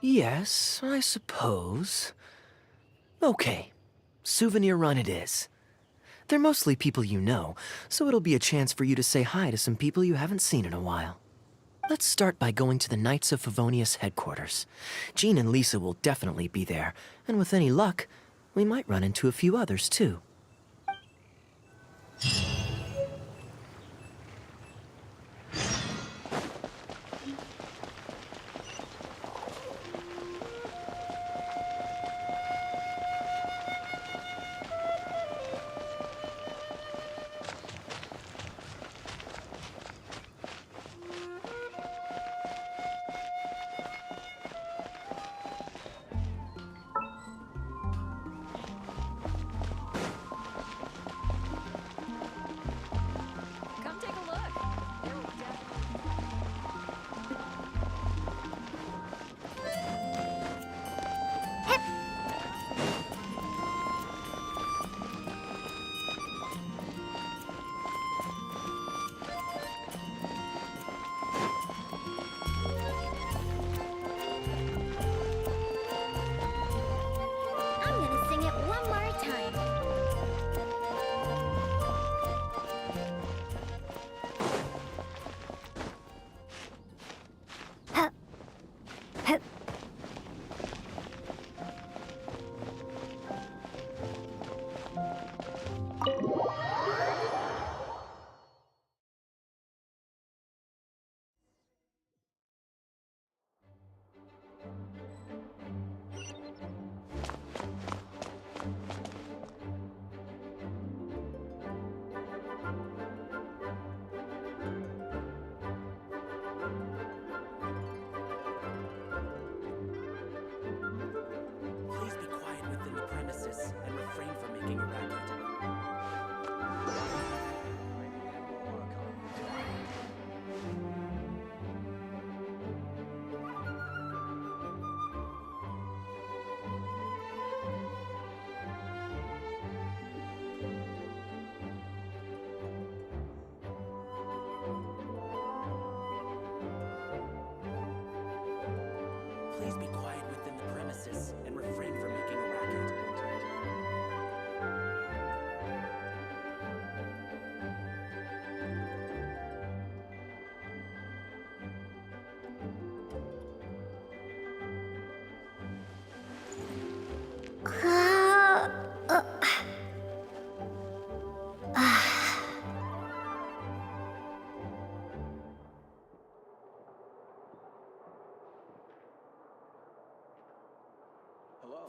Yes, I suppose. Okay, souvenir run it is. They're mostly people you know, so it'll be a chance for you to say hi to some people you haven't seen in a while. Let's start by going to the Knights of Favonius headquarters. Jean and Lisa will definitely be there, and with any luck, we might run into a few others too.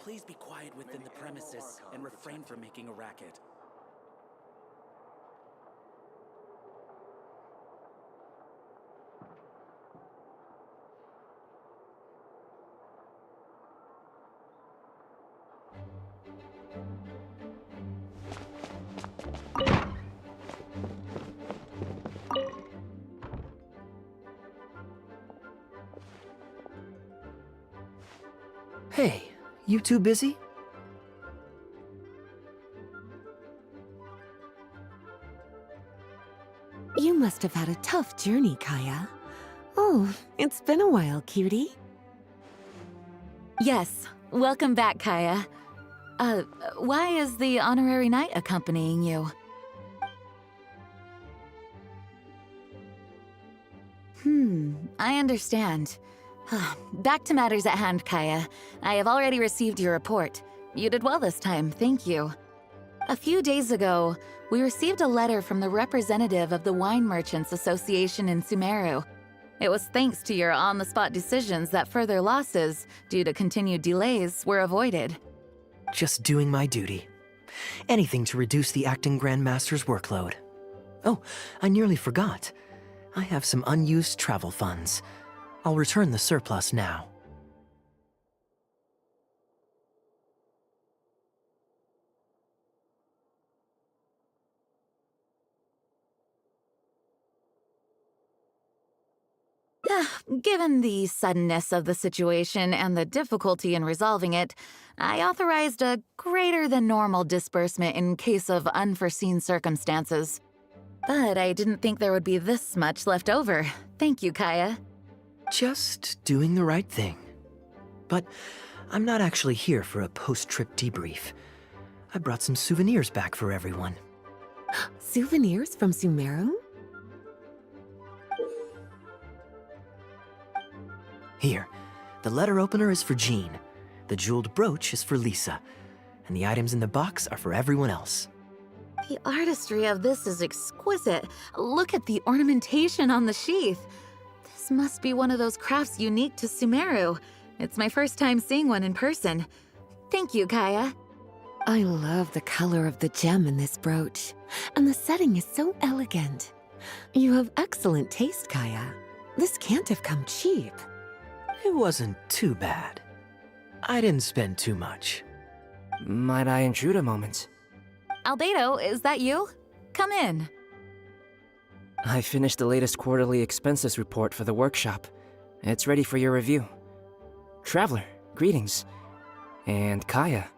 Please be quiet within the premises and refrain from making a racket. Hey, you two busy? You must have had a tough journey, Kaya. Oh, it's been a while, cutie. Yes, welcome back, Kaya. Why is the honorary knight accompanying you? I understand. Back to matters at hand, Kaya. I have already received your report. You did well this time, thank you. A few days ago, we received a letter from the representative of the Wine Merchants Association in Sumeru. It was thanks to your on-the-spot decisions that further losses, due to continued delays, were avoided. Just doing my duty. Anything to reduce the acting Grandmaster's workload. Oh, I nearly forgot. I have some unused travel funds. I'll return the surplus now. Given the suddenness of the situation and the difficulty in resolving it, I authorized a greater than normal disbursement in case of unforeseen circumstances. But I didn't think there would be this much left over. Thank you, Kaya. Just doing the right thing. But I'm not actually here for a post-trip debrief. I brought some souvenirs back for everyone. Souvenirs from Sumeru? Here, the letter opener is for Jean, the jeweled brooch is for Lisa, and the items in the box are for everyone else. The artistry of this is exquisite. Look at the ornamentation on the sheath. This must be one of those crafts unique to Sumeru. It's my first time seeing one in person. Thank you, Kaya. I love the color of the gem in this brooch, and the setting is so elegant. You have excellent taste, Kaya. This can't have come cheap. It wasn't too bad. I didn't spend too much. Might I intrude a moment? Albedo, is that you? Come in. I finished the latest quarterly expenses report for the workshop. It's ready for your review. Traveler, greetings. And Kaya,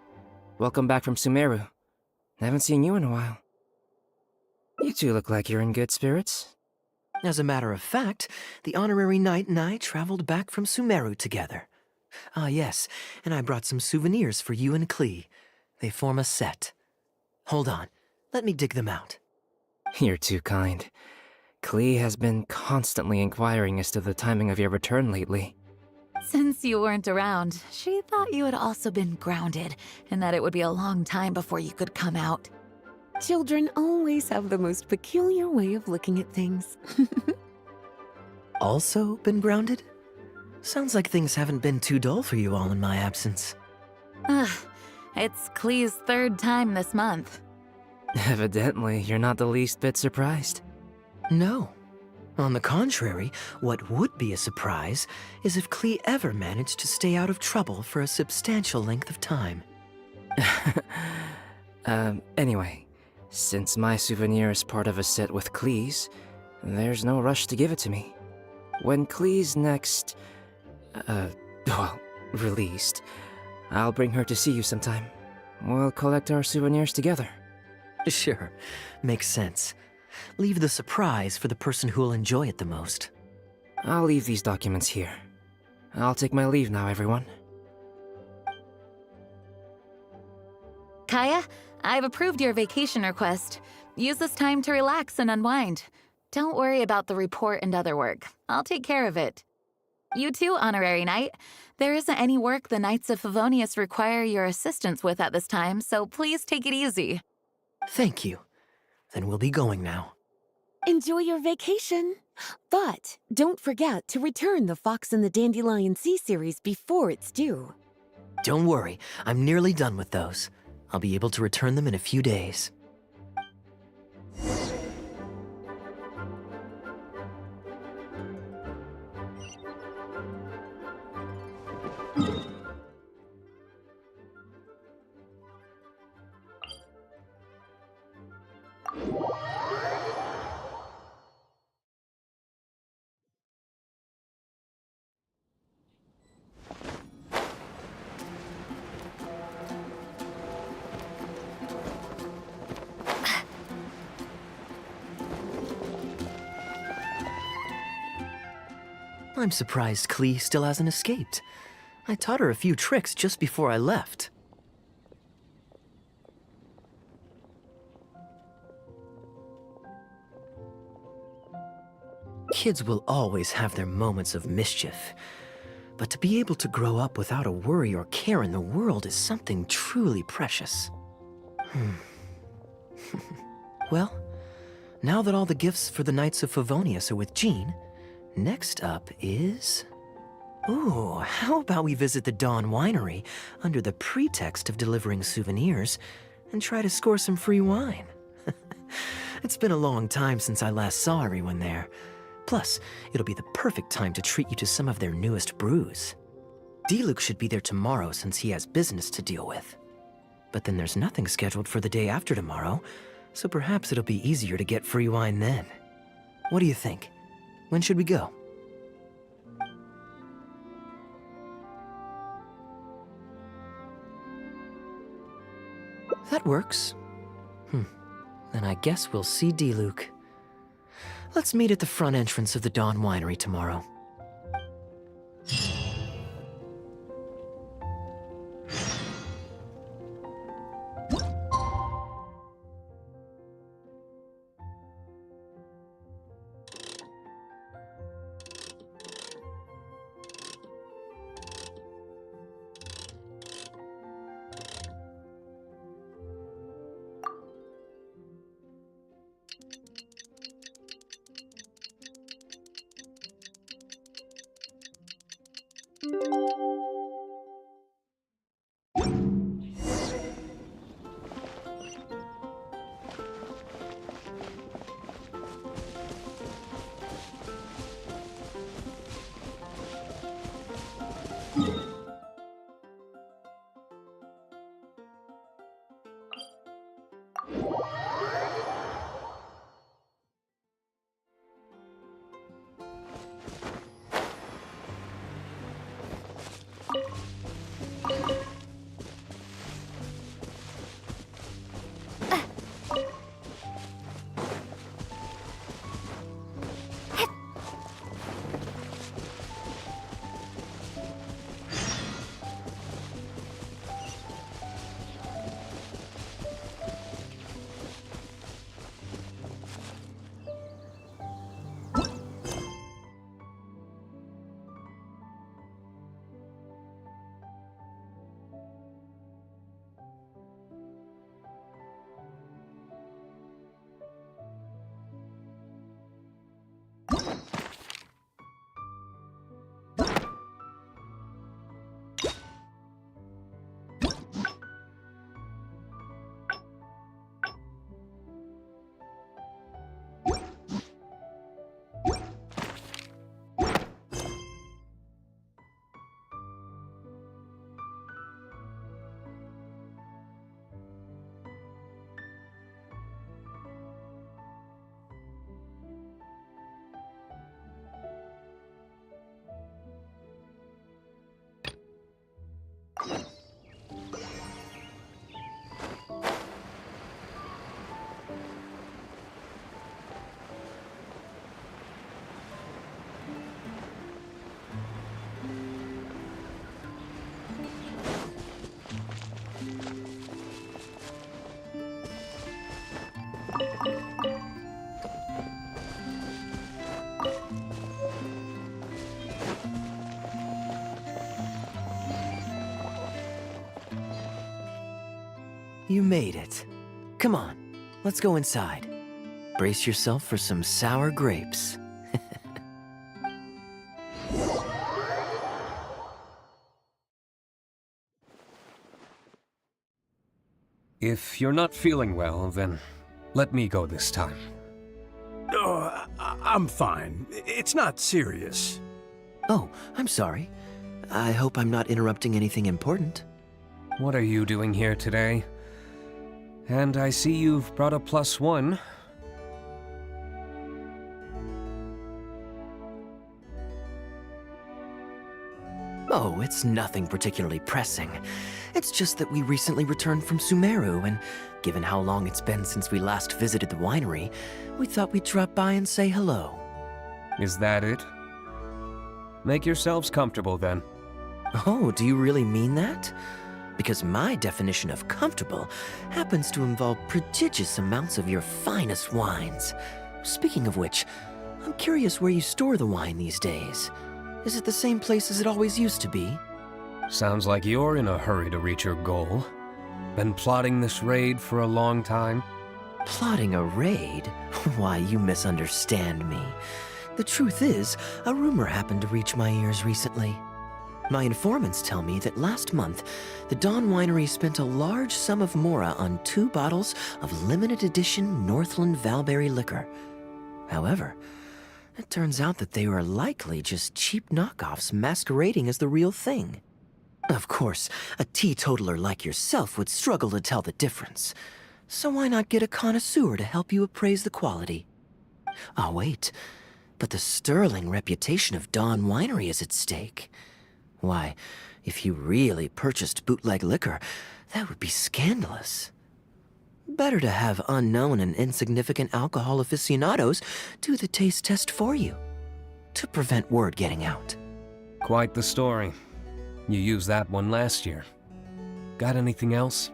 welcome back from Sumeru. Haven't seen you in a while. You two look like you're in good spirits. As a matter of fact, the honorary knight and I traveled back from Sumeru together. Ah, yes, and I brought some souvenirs for you and Klee. They form a set. Hold on, let me dig them out. You're too kind. Klee has been constantly inquiring as to the timing of your return lately. Since you weren't around, she thought you had also been grounded, and that it would be a long time before you could come out. Children always have the most peculiar way of looking at things. Also been grounded? Sounds like things haven't been too dull for you all in my absence. It's Klee's third time this month. Evidently, you're not the least bit surprised. No. On the contrary, what would be a surprise is if Klee ever managed to stay out of trouble for a substantial length of time. Anyway, since my souvenir is part of a set with Klee's, there's no rush to give it to me. When Klee's next, released, I'll bring her to see you sometime. We'll collect our souvenirs together. Sure, makes sense. Leave the surprise for the person who'll enjoy it the most. I'll leave these documents here. I'll take my leave now, everyone. Kaya, I've approved your vacation request. Use this time to relax and unwind. Don't worry about the report and other work. I'll take care of it. You too, Honorary Knight. There isn't any work the Knights of Favonius require your assistance with at this time, so please take it easy. Thank you. Then we'll be going now. Enjoy your vacation. But don't forget to return the Fox and the Dandelion Sea series before it's due. Don't worry, I'm nearly done with those. I'll be able to return them in a few days. I'm surprised Klee still hasn't escaped. I taught her a few tricks just before I left. Kids will always have their moments of mischief, but to be able to grow up without a worry or care in the world is something truly precious. Well, now that all the gifts for the Knights of Favonius are with Jean, next up is... Ooh, how about we visit the Dawn Winery under the pretext of delivering souvenirs and try to score some free wine? It's been a long time since I last saw everyone there. Plus, it'll be the perfect time to treat you to some of their newest brews. Diluc should be there tomorrow since he has business to deal with. But then there's nothing scheduled for the day after tomorrow, so perhaps it'll be easier to get free wine then. What do you think? When should we go? That works. Then I guess we'll see Diluc. Let's meet at the front entrance of the Dawn Winery tomorrow. You made it. Come on, let's go inside. Brace yourself for some sour grapes. If you're not feeling well, then let me go this time. Oh, I'm fine. It's not serious. Oh, I'm sorry. I hope I'm not interrupting anything important. What are you doing here today? And I see you've brought a +1. Oh, it's nothing particularly pressing. It's just that we recently returned from Sumeru, and given how long it's been since we last visited the winery, we thought we'd drop by and say hello. Is that it? Make yourselves comfortable then. Oh, do you really mean that? Because my definition of comfortable happens to involve prodigious amounts of your finest wines. Speaking of which, I'm curious where you store the wine these days. Is it the same place as it always used to be? Sounds like you're in a hurry to reach your goal. Been plotting this raid for a long time? Plotting a raid? Why, you misunderstand me. The truth is, a rumor happened to reach my ears recently. My informants tell me that last month, the Dawn Winery spent a large sum of mora on 2 bottles of limited edition Northland Valberry liquor. However, it turns out that they were likely just cheap knockoffs masquerading as the real thing. Of course, a teetotaler like yourself would struggle to tell the difference. So why not get a connoisseur to help you appraise the quality? Oh, wait. But the sterling reputation of Dawn Winery is at stake. Why, if you really purchased bootleg liquor, that would be scandalous. Better to have unknown and insignificant alcohol aficionados do the taste test for you, to prevent word getting out. Quite the story. You used that one last year. Got anything else?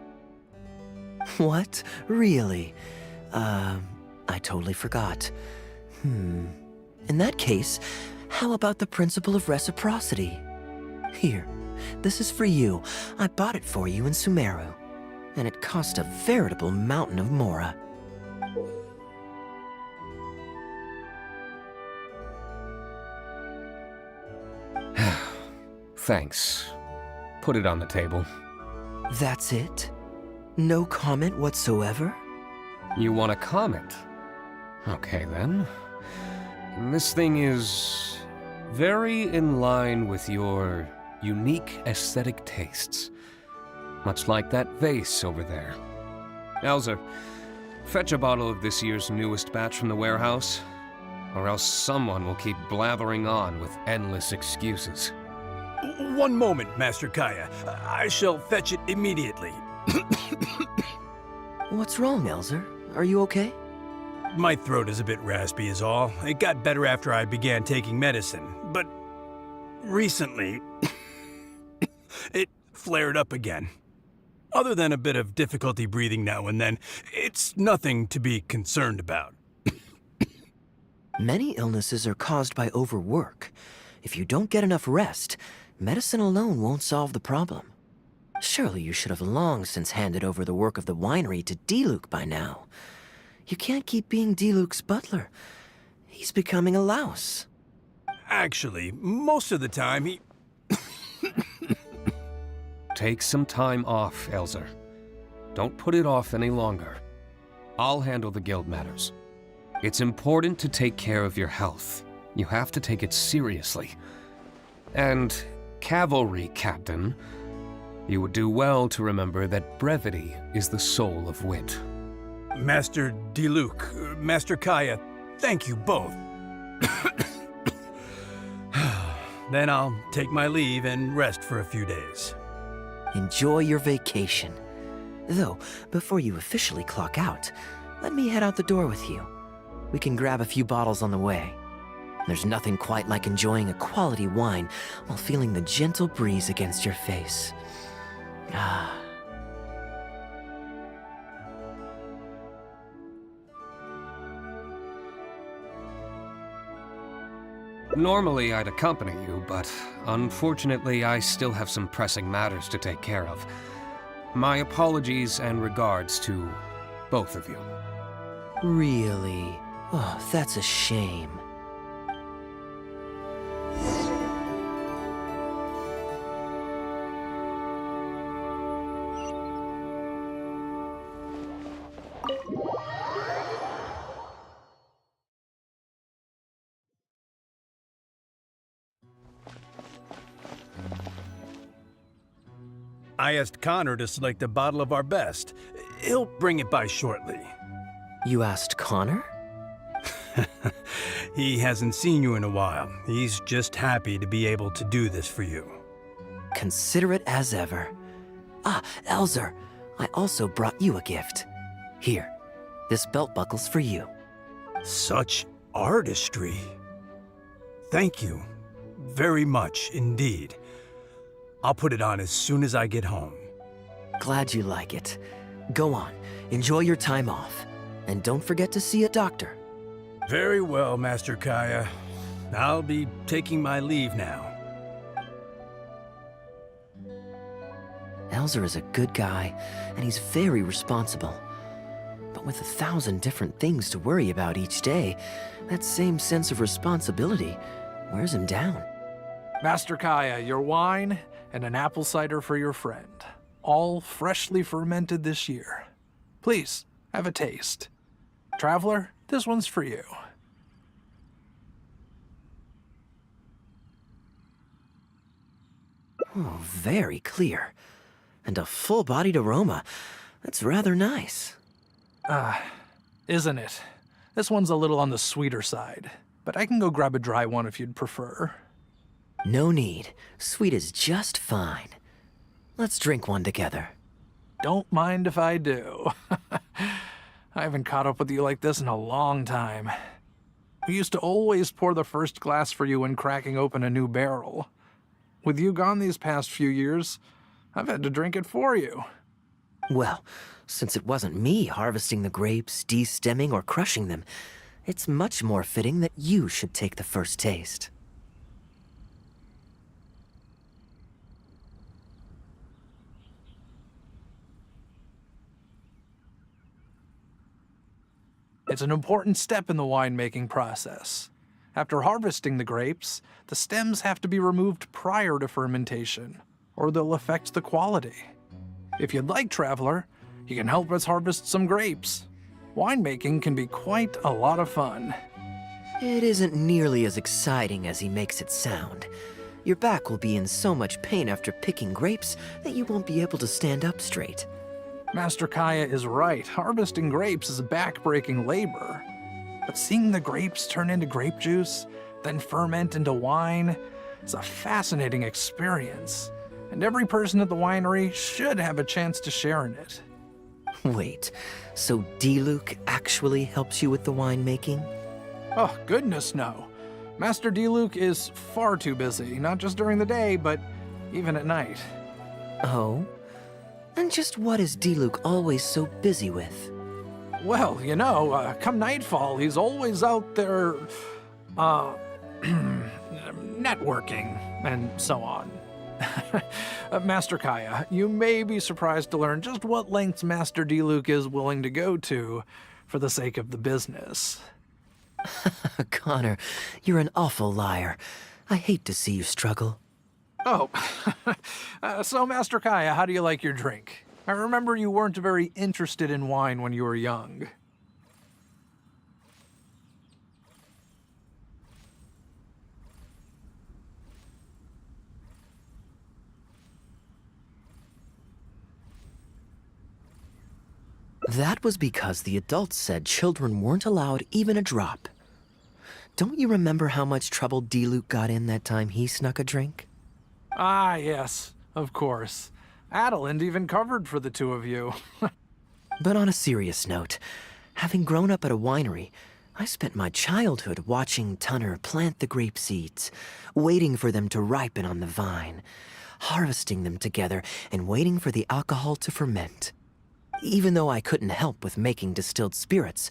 What? Really? I totally forgot. In that case, how about the principle of reciprocity? Here, this is for you. I bought it for you in Sumeru, and it cost a veritable mountain of mora. Thanks. Put it on the table. That's it? No comment whatsoever? You want a comment? Okay then. This thing is very in line with your unique aesthetic tastes. Much like that vase over there. Elzer, fetch a bottle of this year's newest batch from the warehouse, or else someone will keep blathering on with endless excuses. One moment, Master Kaya. I shall fetch it immediately. What's wrong, Elzer? Are you okay? My throat is a bit raspy is all. It got better after I began taking medicine, but recently it flared up again. Other than a bit of difficulty breathing now and then, it's nothing to be concerned about. Many illnesses are caused by overwork. If you don't get enough rest, medicine alone won't solve the problem. Surely you should have long since handed over the work of the winery to Diluc by now. You can't keep being Diluc's butler. He's becoming a louse. Actually, most of the time he... Take some time off, Elzer. Don't put it off any longer. I'll handle the guild matters. It's important to take care of your health. You have to take it seriously. And, cavalry captain, you would do well to remember that brevity is the soul of wit. Master Diluc, Master Kaya, thank you both. Then I'll take my leave and rest for a few days. Enjoy your vacation. Though, before you officially clock out, let me head out the door with you. We can grab a few bottles on the way. There's nothing quite like enjoying a quality wine while feeling the gentle breeze against your face. Ah. Normally I'd accompany you, but unfortunately I still have some pressing matters to take care of. My apologies and regards to both of you. Really? Oh, that's a shame. I asked Connor to select a bottle of our best. He'll bring it by shortly. You asked Connor? He hasn't seen you in a while. He's just happy to be able to do this for you. Considerate as ever. Ah, Elzer, I also brought you a gift. Here, this belt buckle's for you. Such artistry. Thank you very much indeed. I'll put it on as soon as I get home. Glad you like it. Go on, enjoy your time off. And don't forget to see a doctor. Very well, Master Kaya. I'll be taking my leave now. Elzer is a good guy, and he's very responsible. But with 1,000 different things to worry about each day, that same sense of responsibility wears him down. Master Kaya, your wine and an apple cider for your friend. All freshly fermented this year. Please, have a taste. Traveler, this one's for you. Oh, very clear. And a full-bodied aroma. That's rather nice. Isn't it? This one's a little on the sweeter side, but I can go grab a dry one if you'd prefer. No need. Sweet is just fine. Let's drink one together. Don't mind if I do. I haven't caught up with you like this in a long time. We used to always pour the first glass for you when cracking open a new barrel. With you gone these past few years, I've had to drink it for you. Well, since it wasn't me harvesting the grapes, de-stemming, or crushing them, it's much more fitting that you should take the first taste. It's an important step in the winemaking process. After harvesting the grapes, the stems have to be removed prior to fermentation, or they'll affect the quality. If you'd like, Traveler, you can help us harvest some grapes. Winemaking can be quite a lot of fun. It isn't nearly as exciting as he makes it sound. Your back will be in so much pain after picking grapes that you won't be able to stand up straight. Master Kaya is right. Harvesting grapes is a back-breaking labor. But seeing the grapes turn into grape juice, then ferment into wine, is a fascinating experience. And every person at the winery should have a chance to share in it. Wait, so Diluc actually helps you with the winemaking? Oh, goodness no. Master Diluc is far too busy, not just during the day, but even at night. Oh? And just what is Diluc always so busy with? Well, you know, come nightfall, he's always out there, networking and so on. Master Kaya, you may be surprised to learn just what lengths Master Diluc is willing to go to for the sake of the business. Connor, you're an awful liar. I hate to see you struggle. Oh, so Master Kaya, how do you like your drink? I remember you weren't very interested in wine when you were young. That was because the adults said children weren't allowed even a drop. Don't you remember how much trouble Diluc got in that time he snuck a drink? Ah, yes, of course. Adeland even covered for the two of you. But on a serious note, having grown up at a winery, I spent my childhood watching Tunner plant the grape seeds, waiting for them to ripen on the vine, harvesting them together, and waiting for the alcohol to ferment. Even though I couldn't help with making distilled spirits,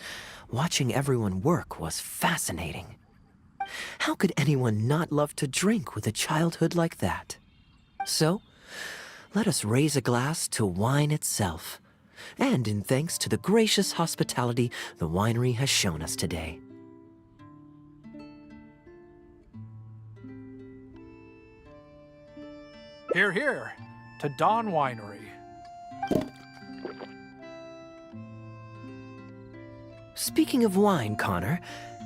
watching everyone work was fascinating. How could anyone not love to drink with a childhood like that? So, let us raise a glass to wine itself, and in thanks to the gracious hospitality the winery has shown us today. Hear, hear, to Dawn Winery. Speaking of wine, Connor,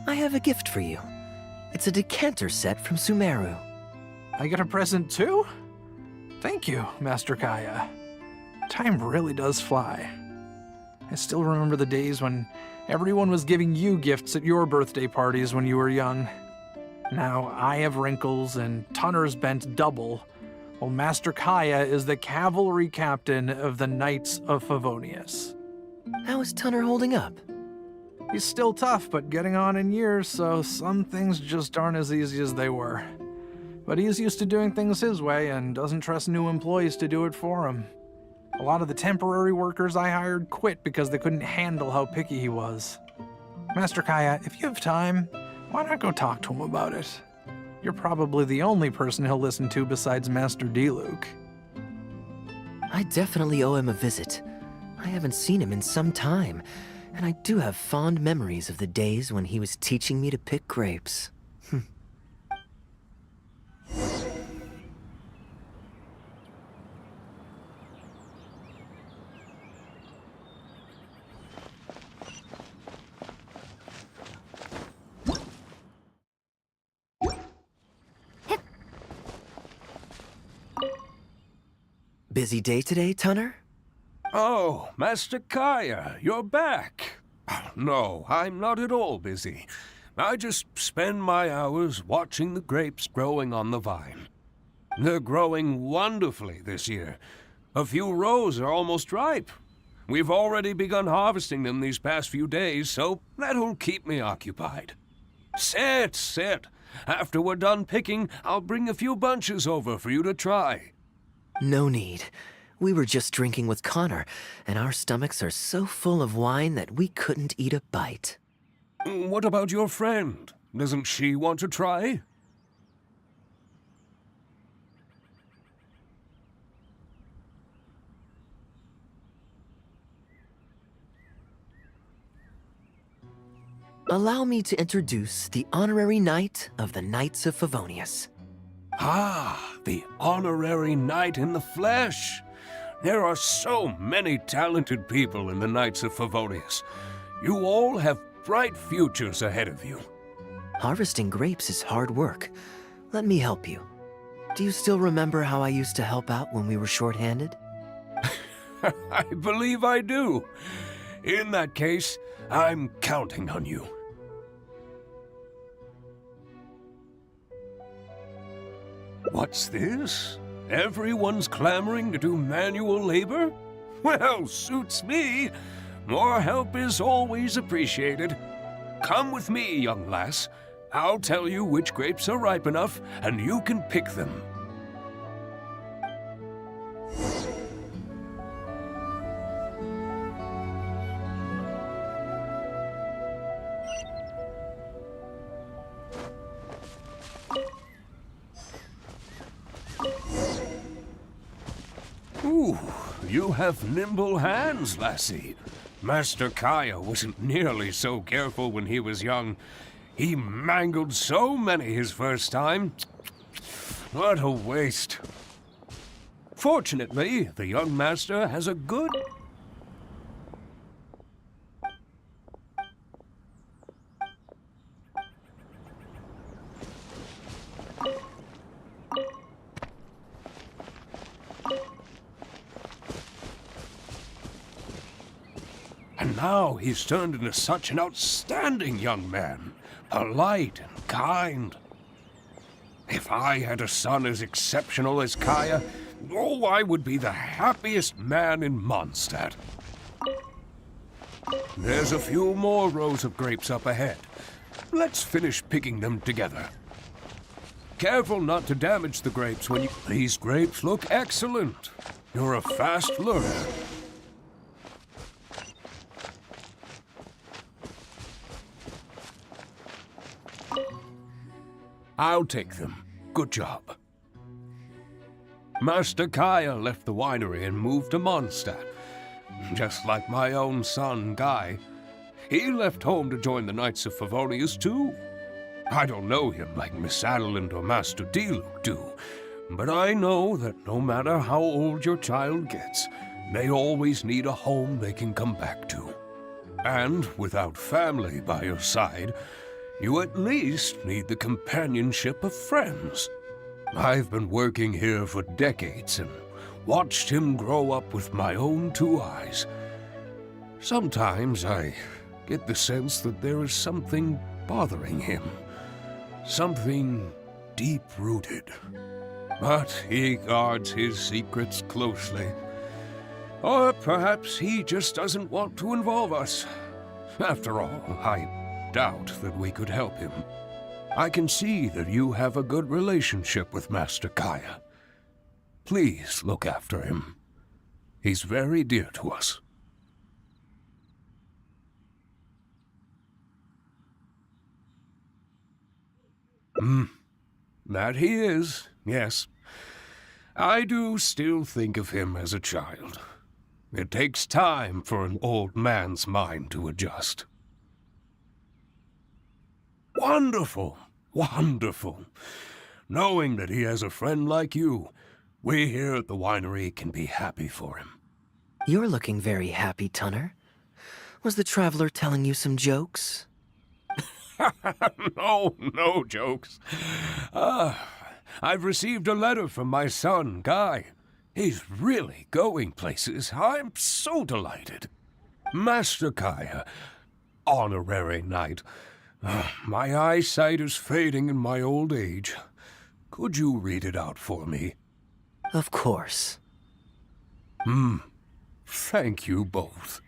I have a gift for you. It's a decanter set from Sumeru. I get a present too? Thank you, Master Kaya. Time really does fly. I still remember the days when everyone was giving you gifts at your birthday parties when you were young. Now I have wrinkles and Tunner's bent double, while Master Kaya is the cavalry captain of the Knights of Favonius. How is Tunner holding up? He's still tough, but getting on in years, so some things just aren't as easy as they were. But he's used to doing things his way and doesn't trust new employees to do it for him. A lot of the temporary workers I hired quit because they couldn't handle how picky he was. Master Kaya, if you have time, why not go talk to him about it? You're probably the only person he'll listen to besides Master D-Luke. I definitely owe him a visit. I haven't seen him in some time, and I do have fond memories of the days when he was teaching me to pick grapes. Busy day today, Tunner? Oh, Master Kaya, you're back. No, I'm not at all busy. I just spend my hours watching the grapes growing on the vine. They're growing wonderfully this year. A few rows are almost ripe. We've already begun harvesting them these past few days, so that'll keep me occupied. Sit. After we're done picking, I'll bring a few bunches over for you to try. No need. We were just drinking with Connor, and our stomachs are so full of wine that we couldn't eat a bite. What about your friend? Doesn't she want to try? Allow me to introduce the honorary knight of the Knights of Favonius. Ah, the honorary knight in the flesh. There are so many talented people in the Knights of Favonius. You all have bright futures ahead of you. Harvesting grapes is hard work. Let me help you. Do you still remember how I used to help out when we were short-handed? I believe I do. In that case, I'm counting on you. What's this? Everyone's clamoring to do manual labor? Well, suits me. More help is always appreciated. Come with me, young lass. I'll tell you which grapes are ripe enough, and you can pick them. Ooh, you have nimble hands, lassie. Master Kaya wasn't nearly so careful when he was young. He mangled so many his first time. What a waste. Fortunately, the young master has a good... And now he's turned into such an outstanding young man, polite and kind. If I had a son as exceptional as Kaya, oh, I would be the happiest man in Mondstadt. There's a few more rows of grapes up ahead. Let's finish picking them together. Careful not to damage the grapes when you... These grapes look excellent. You're a fast learner. I'll take them. Good job. Master Kaya left the winery and moved to Mondstadt. Just like my own son, Guy. He left home to join the Knights of Favonius, too. I don't know him like Miss Adeline or Master D-Luke do, but I know that no matter how old your child gets, they always need a home they can come back to. And without family by your side, you at least need the companionship of friends. I've been working here for decades, and watched him grow up with my own two eyes. Sometimes I get the sense that there is something bothering him, something deep-rooted. But he guards his secrets closely. Or perhaps he just doesn't want to involve us. After all, I doubt that we could help him. I can see that you have a good relationship with Master Kaya. Please look after him. He's very dear to us. That he is, yes. I do still think of him as a child. It takes time for an old man's mind to adjust. Wonderful, wonderful. Knowing that he has a friend like you, we here at the winery can be happy for him. You're looking very happy, Tunner. Was the traveler telling you some jokes? No jokes. I've received a letter from my son, Guy. He's really going places. I'm so delighted. Master Kaya, honorary knight. My eyesight is fading in my old age. Could you read it out for me? Of course. Thank you both.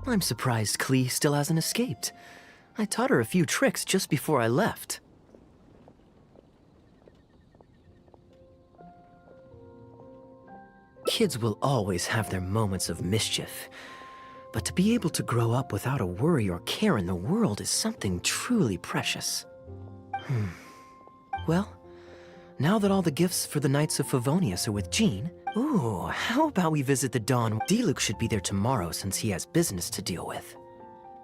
I'm surprised Klee still hasn't escaped. I taught her a few tricks just before I left. Kids will always have their moments of mischief, but to be able to grow up without a worry or care in the world is something truly precious. Well, now that all the gifts for the Knights of Favonius are with Jean, how about we visit the Dawn? Diluc should be there tomorrow since he has business to deal with.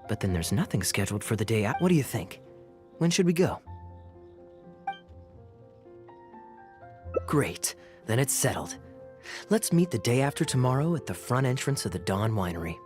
But then there's nothing scheduled for the day out. What do you think? When should we go? Great, then it's settled. Let's meet the day after tomorrow at the front entrance of the Dawn Winery.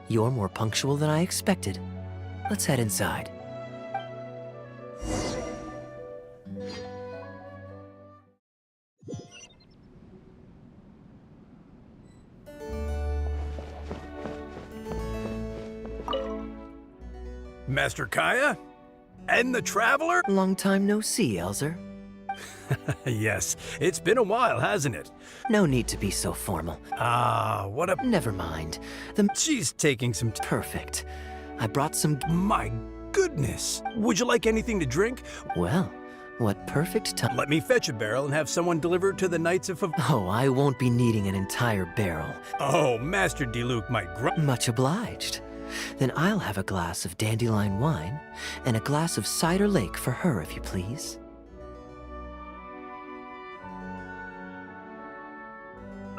You're more punctual than I expected. Let's head inside. Master Kaya? And the Traveler? Long time no see, Elzer. Yes, it's been a while, hasn't it? No need to be so formal. What a... Never mind. She's taking some... Perfect. I brought some... My goodness. Would you like anything to drink? Well, what perfect time... Let me fetch a barrel and have someone deliver it to the Knights of... Oh, I won't be needing an entire barrel. Oh, Master Diluc might... Much obliged. Then I'll have a glass of dandelion wine and a glass of cider lake for her, if you please.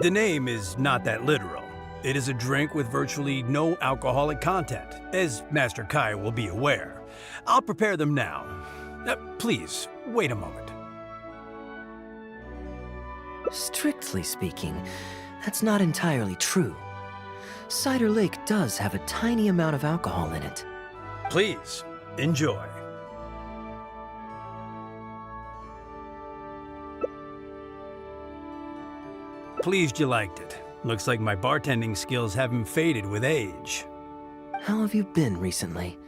The name is not that literal. It is a drink with virtually no alcoholic content, as Master Kai will be aware. I'll prepare them now. Please, wait a moment. Strictly speaking, that's not entirely true. Cider Lake does have a tiny amount of alcohol in it. Please, enjoy. Pleased you liked it. Looks like my bartending skills haven't faded with age. How have you been recently?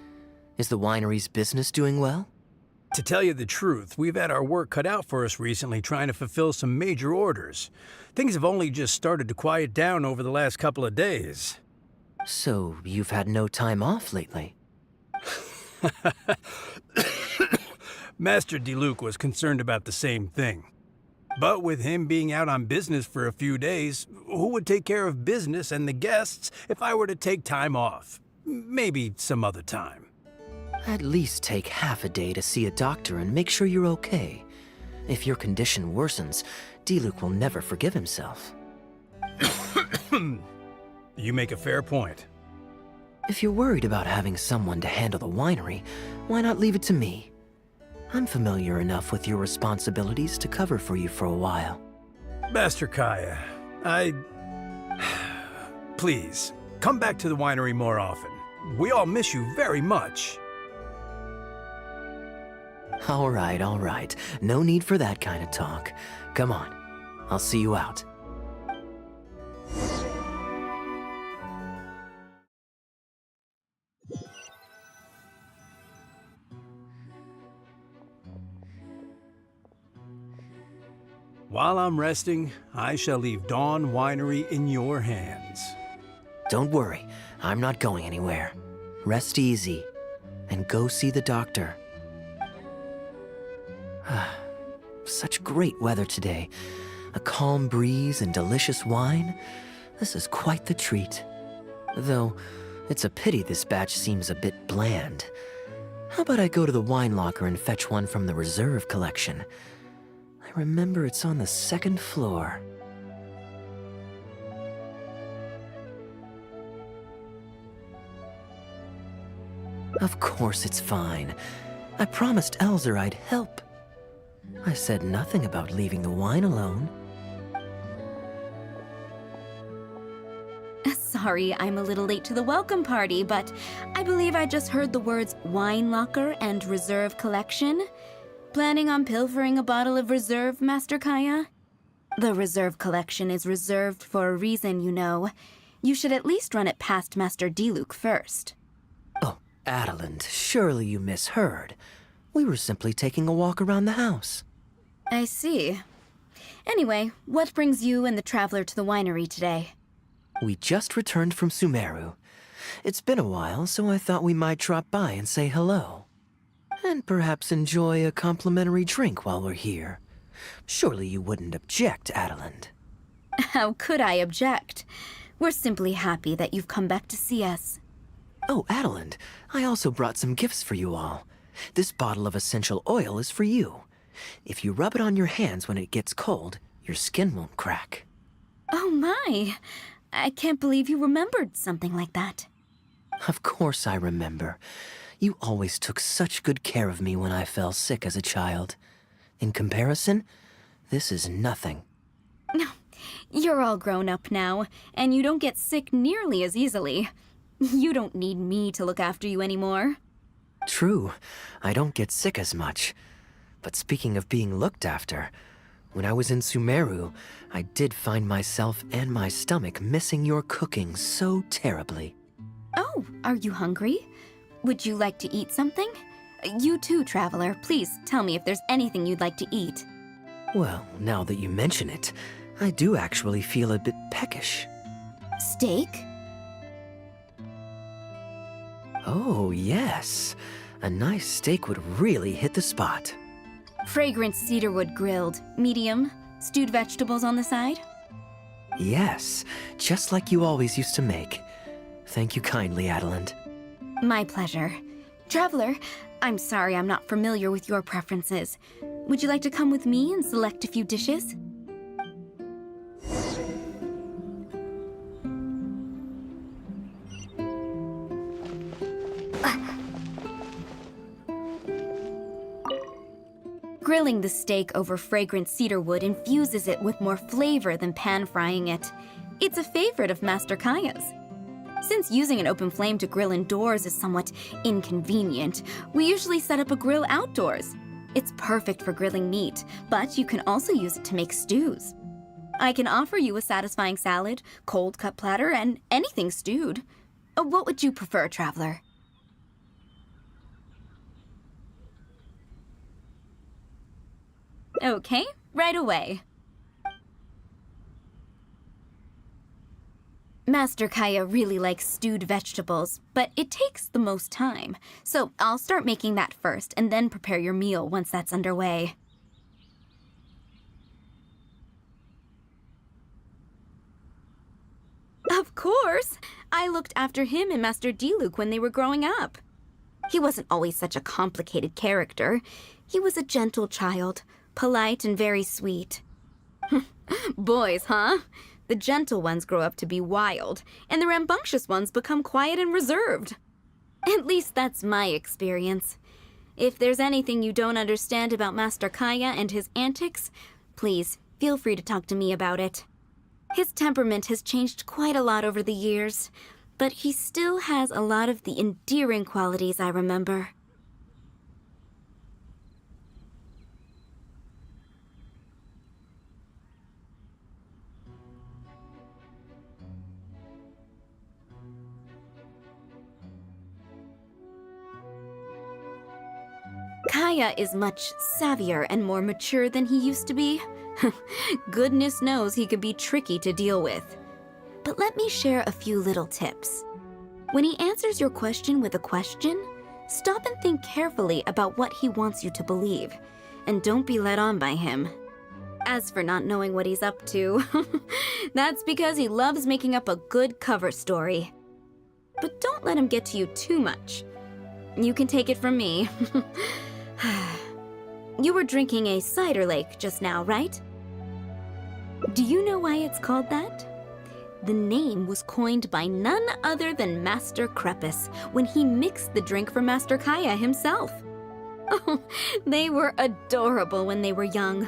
Is the winery's business doing well? To tell you the truth, we've had our work cut out for us recently trying to fulfill some major orders. Things have only just started to quiet down over the last couple of days. So, you've had no time off lately? Master Diluc was concerned about the same thing. But with him being out on business for a few days, who would take care of business and the guests if I were to take time off? Maybe some other time. At least take half a day to see a doctor and make sure you're okay. If your condition worsens, Diluc will never forgive himself. You make a fair point. If you're worried about having someone to handle the winery, why not leave it to me? I'm familiar enough with your responsibilities to cover for you for a while. Master Kaya, Please, come back to the winery more often. We all miss you very much. All right. No need for that kind of talk. Come on. I'll see you out. While I'm resting, I shall leave Dawn Winery in your hands. Don't worry. I'm not going anywhere. Rest easy. And go see the doctor. Such great weather today. A calm breeze and delicious wine. This is quite the treat. Though, it's a pity this batch seems a bit bland. How about I go to the wine locker and fetch one from the reserve collection? I remember it's on the second floor. Of course it's fine. I promised Elzer I'd help. I said nothing about leaving the wine alone. Sorry, I'm a little late to the welcome party, but I believe I just heard the words wine locker and reserve collection. Planning on pilfering a bottle of reserve, Master Kaya? The reserve collection is reserved for a reason, you know. You should at least run it past Master Diluc first. Oh, Adeland, surely you misheard. We were simply taking a walk around the house. I see. Anyway, what brings you and the Traveler to the winery today? We just returned from Sumeru. It's been a while, so I thought we might drop by and say hello. And perhaps enjoy a complimentary drink while we're here. Surely you wouldn't object, Adeland. How could I object? We're simply happy that you've come back to see us. Oh, Adeland, I also brought some gifts for you all. This bottle of essential oil is for you. If you rub it on your hands when it gets cold, your skin won't crack. Oh my! I can't believe you remembered something like that. Of course I remember. You always took such good care of me when I fell sick as a child. In comparison, this is nothing. You're all grown up now, and you don't get sick nearly as easily. You don't need me to look after you anymore. True, I don't get sick as much. But speaking of being looked after, when I was in Sumeru, I did find myself and my stomach missing your cooking so terribly. Oh, are you hungry? Would you like to eat something? You too, traveler. Please tell me if there's anything you'd like to eat. Well, now that you mention it, I do actually feel a bit peckish. Steak? Oh, yes. A nice steak would really hit the spot. Fragrant cedarwood grilled, medium, stewed vegetables on the side? Yes, just like you always used to make. Thank you kindly, Adeland. My pleasure. Traveler, I'm sorry I'm not familiar with your preferences. Would you like to come with me and select a few dishes? Grilling the steak over fragrant cedarwood infuses it with more flavor than pan-frying it. It's a favorite of Master Kaya's. Since using an open flame to grill indoors is somewhat inconvenient, we usually set up a grill outdoors. It's perfect for grilling meat, but you can also use it to make stews. I can offer you a satisfying salad, cold cut platter, and anything stewed. What would you prefer, traveler? Okay, right away. Master Kaya really likes stewed vegetables, but it takes the most time. So I'll start making that first and then prepare your meal once that's underway. Of course! I looked after him and Master Diluc when they were growing up. He wasn't always such a complicated character. He was a gentle child, polite and very sweet. Boys, huh? The gentle ones grow up to be wild, and the rambunctious ones become quiet and reserved. At least that's my experience. If there's anything you don't understand about Master Kaya and his antics, please feel free to talk to me about it. His temperament has changed quite a lot over the years, but he still has a lot of the endearing qualities I remember. Kaya is much savvier and more mature than he used to be. Goodness knows he could be tricky to deal with. But let me share a few little tips. When he answers your question with a question, stop and think carefully about what he wants you to believe, and don't be led on by him. As for not knowing what he's up to, that's because he loves making up a good cover story. But don't let him get to you too much. You can take it from me. You were drinking a cider lake just now, right? Do you know why it's called that? The name was coined by none other than Master Crepus when he mixed the drink for Master Kaya himself. Oh, they were adorable when they were young.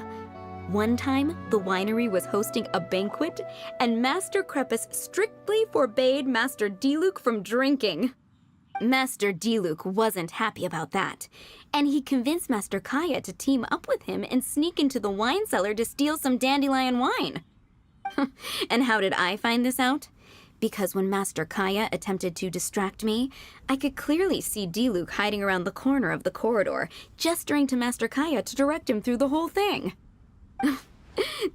One time, the winery was hosting a banquet, and Master Crepus strictly forbade Master Diluc from drinking. Master Diluc wasn't happy about that, and he convinced Master Kaya to team up with him and sneak into the wine cellar to steal some dandelion wine. And how did I find this out? Because when Master Kaya attempted to distract me, I could clearly see Diluc hiding around the corner of the corridor, gesturing to Master Kaya to direct him through the whole thing.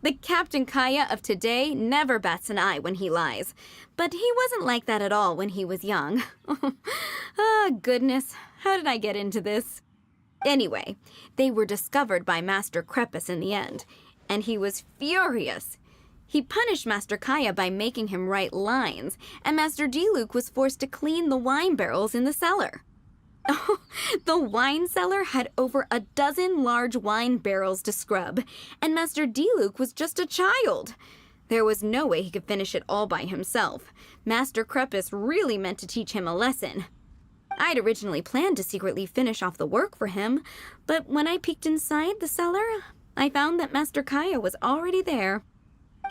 The Captain Kaya of today never bats an eye when he lies, but he wasn't like that at all when he was young. Goodness, how did I get into this? Anyway, they were discovered by Master Crepus in the end, and he was furious. He punished Master Kaya by making him write lines, and Master Diluc was forced to clean the wine barrels in the cellar. The wine cellar had over a dozen large wine barrels to scrub, and Master Diluc was just a child. There was no way he could finish it all by himself. Master Crepus really meant to teach him a lesson. I'd originally planned to secretly finish off the work for him, but when I peeked inside the cellar, I found that Master Kaya was already there.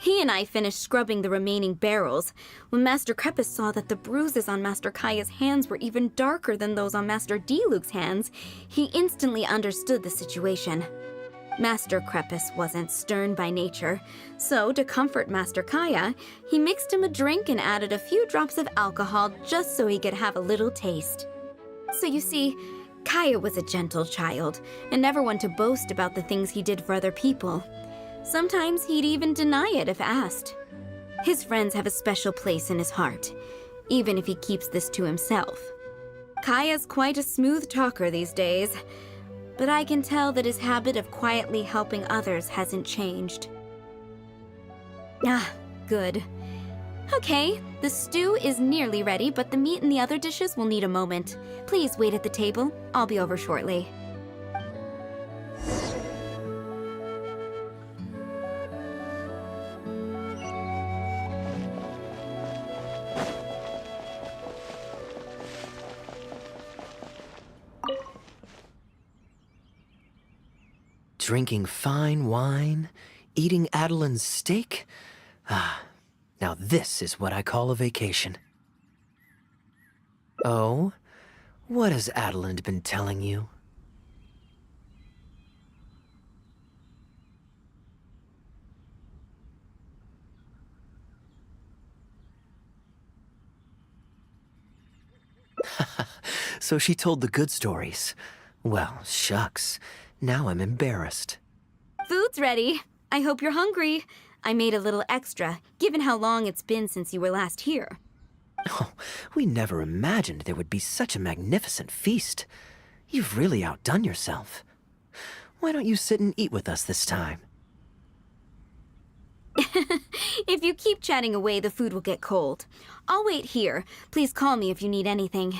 He and I finished scrubbing the remaining barrels. When Master Krepis saw that the bruises on Master Kaya's hands were even darker than those on Master Diluc's hands, he instantly understood the situation. Master Krepis wasn't stern by nature, so to comfort Master Kaya, he mixed him a drink and added a few drops of alcohol just so he could have a little taste. So you see, Kaya was a gentle child, and never one to boast about the things he did for other people. Sometimes he'd even deny it if asked. His friends have a special place in his heart, even if he keeps this to himself. Kaya's quite a smooth talker these days, but I can tell that his habit of quietly helping others hasn't changed. Ah, good. Okay, the stew is nearly ready, but the meat and the other dishes will need a moment. Please wait at the table. I'll be over shortly. Drinking fine wine, eating Adelin's steak? Ah, now this is what I call a vacation. Oh? What has Adeline been telling you? So she told the good stories. Well, shucks. Now I'm embarrassed. Food's ready. I hope you're hungry. I made a little extra, given how long it's been since you were last here. Oh, we never imagined there would be such a magnificent feast. You've really outdone yourself. Why don't you sit and eat with us this time? If you keep chatting away, the food will get cold. I'll wait here. Please call me if you need anything.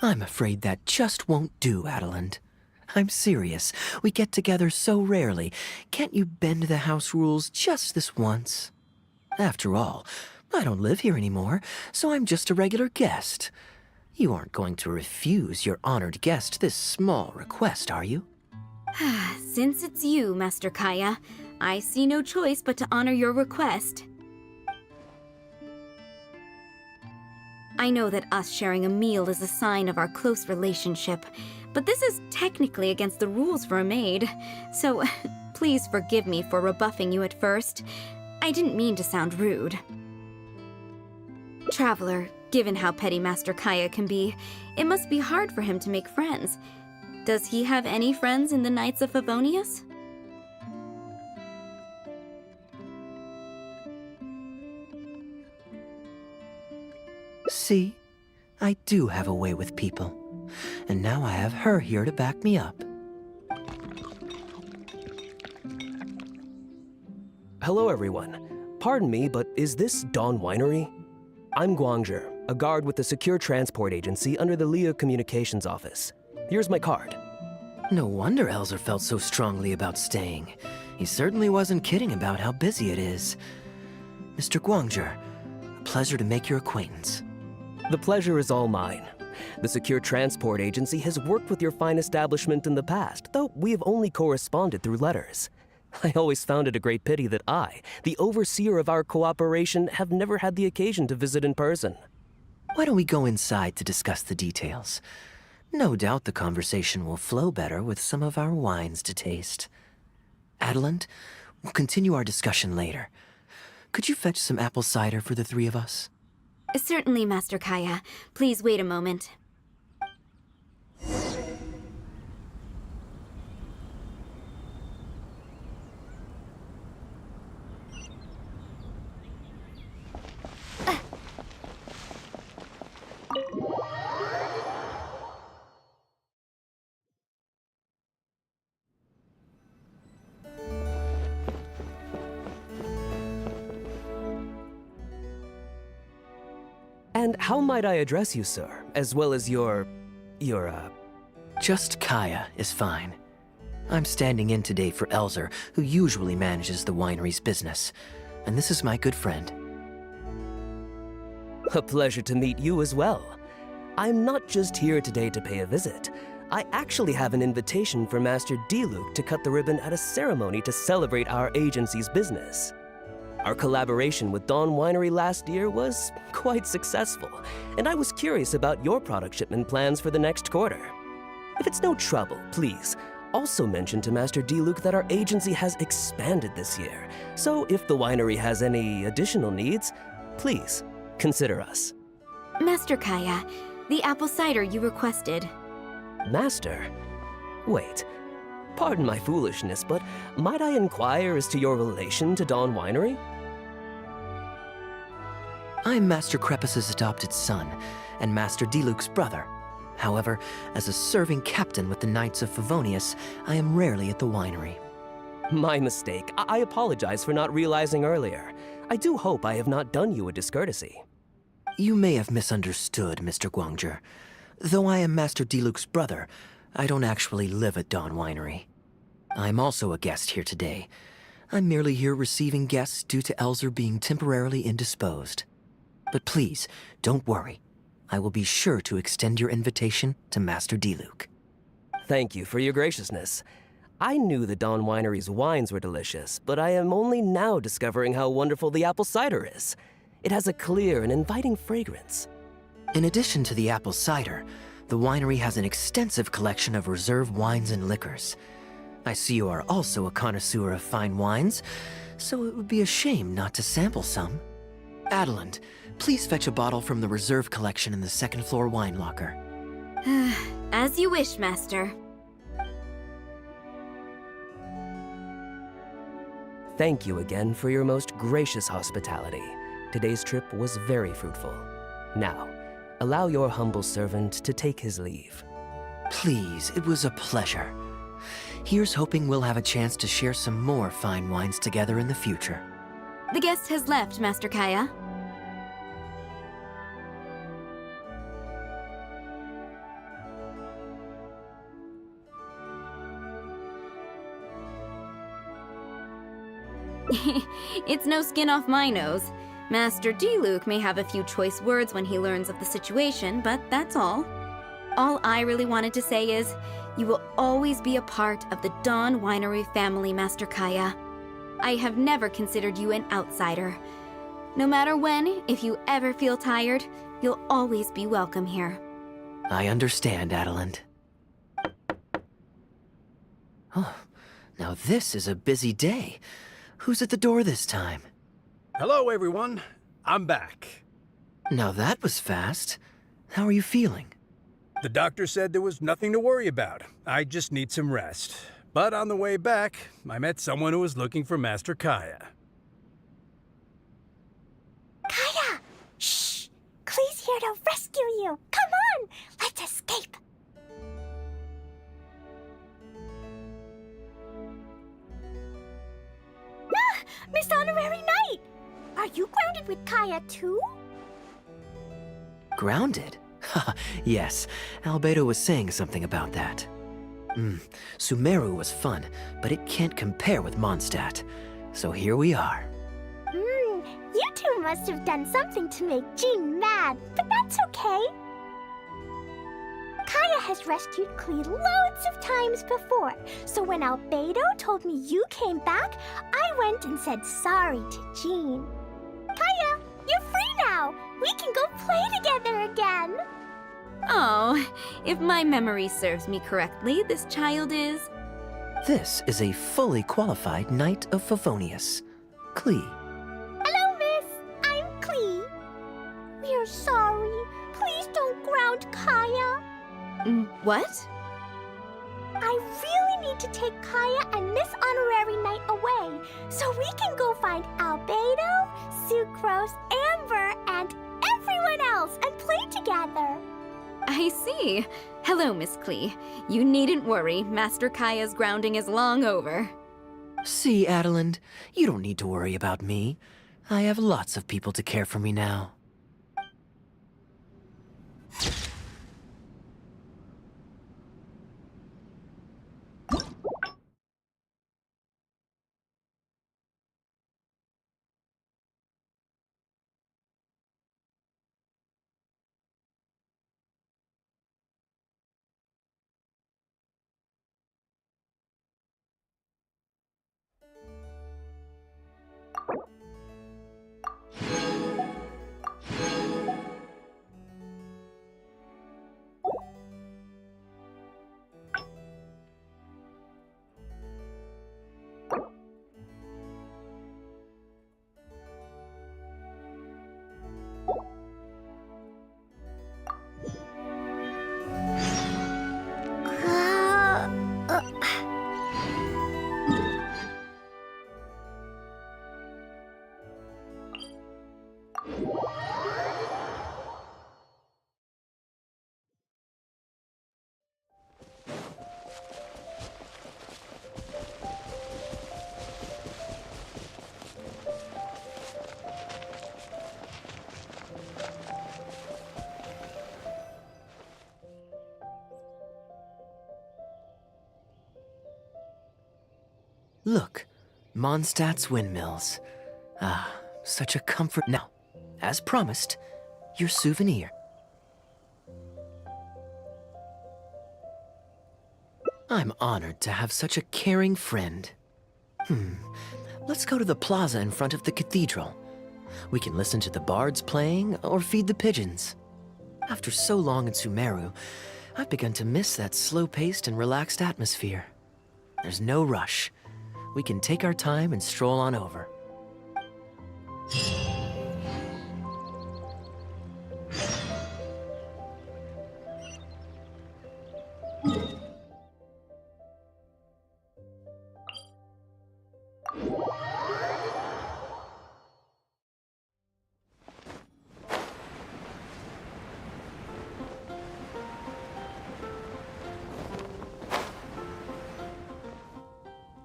I'm afraid that just won't do, Adeline. I'm serious. We get together so rarely. Can't you bend the house rules just this once? After all, I don't live here anymore, so I'm just a regular guest. You aren't going to refuse your honored guest this small request, are you? Since it's you, Master Kaya, I see no choice but to honor your request. I know that us sharing a meal is a sign of our close relationship, but this is technically against the rules for a maid, so please forgive me for rebuffing you at first. I didn't mean to sound rude. Traveler, given how petty Master Kaya can be, it must be hard for him to make friends. Does he have any friends in the Knights of Favonius? See? I do have a way with people. And now I have her here to back me up. Hello, everyone. Pardon me, but is this Dawn Winery? I'm Guangzhe, a guard with the Secure Transport Agency under the Leo Communications Office. Here's my card. No wonder Elzer felt so strongly about staying. He certainly wasn't kidding about how busy it is. Mr. Guangzhe, a pleasure to make your acquaintance. The pleasure is all mine. The Secure Transport Agency has worked with your fine establishment in the past, though we have only corresponded through letters. I always found it a great pity that I, the overseer of our cooperation, have never had the occasion to visit in person. Why don't we go inside to discuss the details? No doubt the conversation will flow better with some of our wines to taste. Adeline, we'll continue our discussion later. Could you fetch some apple cider for the three of us? Certainly, Master Kaya. Please wait a moment. And how might I address you, sir, as well as your... Just Kaya is fine. I'm standing in today for Elzer, who usually manages the winery's business. And this is my good friend. A pleasure to meet you as well. I'm not just here today to pay a visit. I actually have an invitation for Master Diluc to cut the ribbon at a ceremony to celebrate our agency's business. Our collaboration with Dawn Winery last year was quite successful, and I was curious about your product shipment plans for the next quarter. If it's no trouble, please, also mention to Master D-Luke that our agency has expanded this year, so if the winery has any additional needs, please consider us. Master Kaya, the apple cider you requested. Master? Wait. Pardon my foolishness, but might I inquire as to your relation to Dawn Winery? I'm Master Crepus's adopted son, and Master D-Luke's brother. However, as a serving captain with the Knights of Favonius, I am rarely at the winery. My mistake. I apologize for not realizing earlier. I do hope I have not done you a discourtesy. You may have misunderstood, Mr. Guangzhi. Though I am Master D-Luke's brother, I don't actually live at Dawn Winery. I'm also a guest here today. I'm merely here receiving guests due to Elzer being temporarily indisposed. But please, don't worry. I will be sure to extend your invitation to Master D-Luke. Thank you for your graciousness. I knew the Dawn Winery's wines were delicious, but I am only now discovering how wonderful the apple cider is. It has a clear and inviting fragrance. In addition to the apple cider, the winery has an extensive collection of reserve wines and liquors. I see you are also a connoisseur of fine wines, so it would be a shame not to sample some. Adeland, please fetch a bottle from the reserve collection in the second-floor wine locker. As you wish, Master. Thank you again for your most gracious hospitality. Today's trip was very fruitful. Now, allow your humble servant to take his leave. Please, it was a pleasure. Here's hoping we'll have a chance to share some more fine wines together in the future. The guest has left, Master Kaya. It's no skin off my nose. Master D-Luke may have a few choice words when he learns of the situation, but that's all. All I really wanted to say is, you will always be a part of the Dawn Winery family, Master Kaya. I have never considered you an outsider. No matter when, if you ever feel tired, you'll always be welcome here. I understand, Adeland. Oh, now this is a busy day. Who's at the door this time? Hello, everyone. I'm back. Now that was fast. How are you feeling? The doctor said there was nothing to worry about. I just need some rest. But on the way back, I met someone who was looking for Master Kaya. Kaya! Shh! Klee's here to rescue you! Come on! Let's escape! Ah! Miss Honorary Knight! Are you grounded with Kaya too? Grounded? Yes, Albedo was saying something about that. Sumeru was fun, but it can't compare with Mondstadt. So here we are. You two must have done something to make Jean mad, but that's okay. Kaya has rescued Klee loads of times before, so when Albedo told me you came back, I went and said sorry to Jean. Kaya, you're free now! We can go play together again! Oh, if my memory serves me correctly, this child is... This is a fully qualified Knight of Favonius, Klee. Hello, miss. I'm Klee. We're sorry. Please don't ground Kaya. What? I really need to take Kaya and Miss Honorary Knight away so we can go find Albedo, Sucrose, Amber, and everyone else and play together. I see. Hello, Miss Klee. You needn't worry. Master Kaya's grounding is long over. See, Adeland, you don't need to worry about me. I have lots of people to care for me now. Look, Mondstadt's windmills. Ah, such a comfort. Now, as promised, your souvenir. I'm honored to have such a caring friend. Let's go to the plaza in front of the cathedral. We can listen to the bards playing or feed the pigeons. After so long in Sumeru, I've begun to miss that slow-paced and relaxed atmosphere. There's no rush. We can take our time and stroll on over.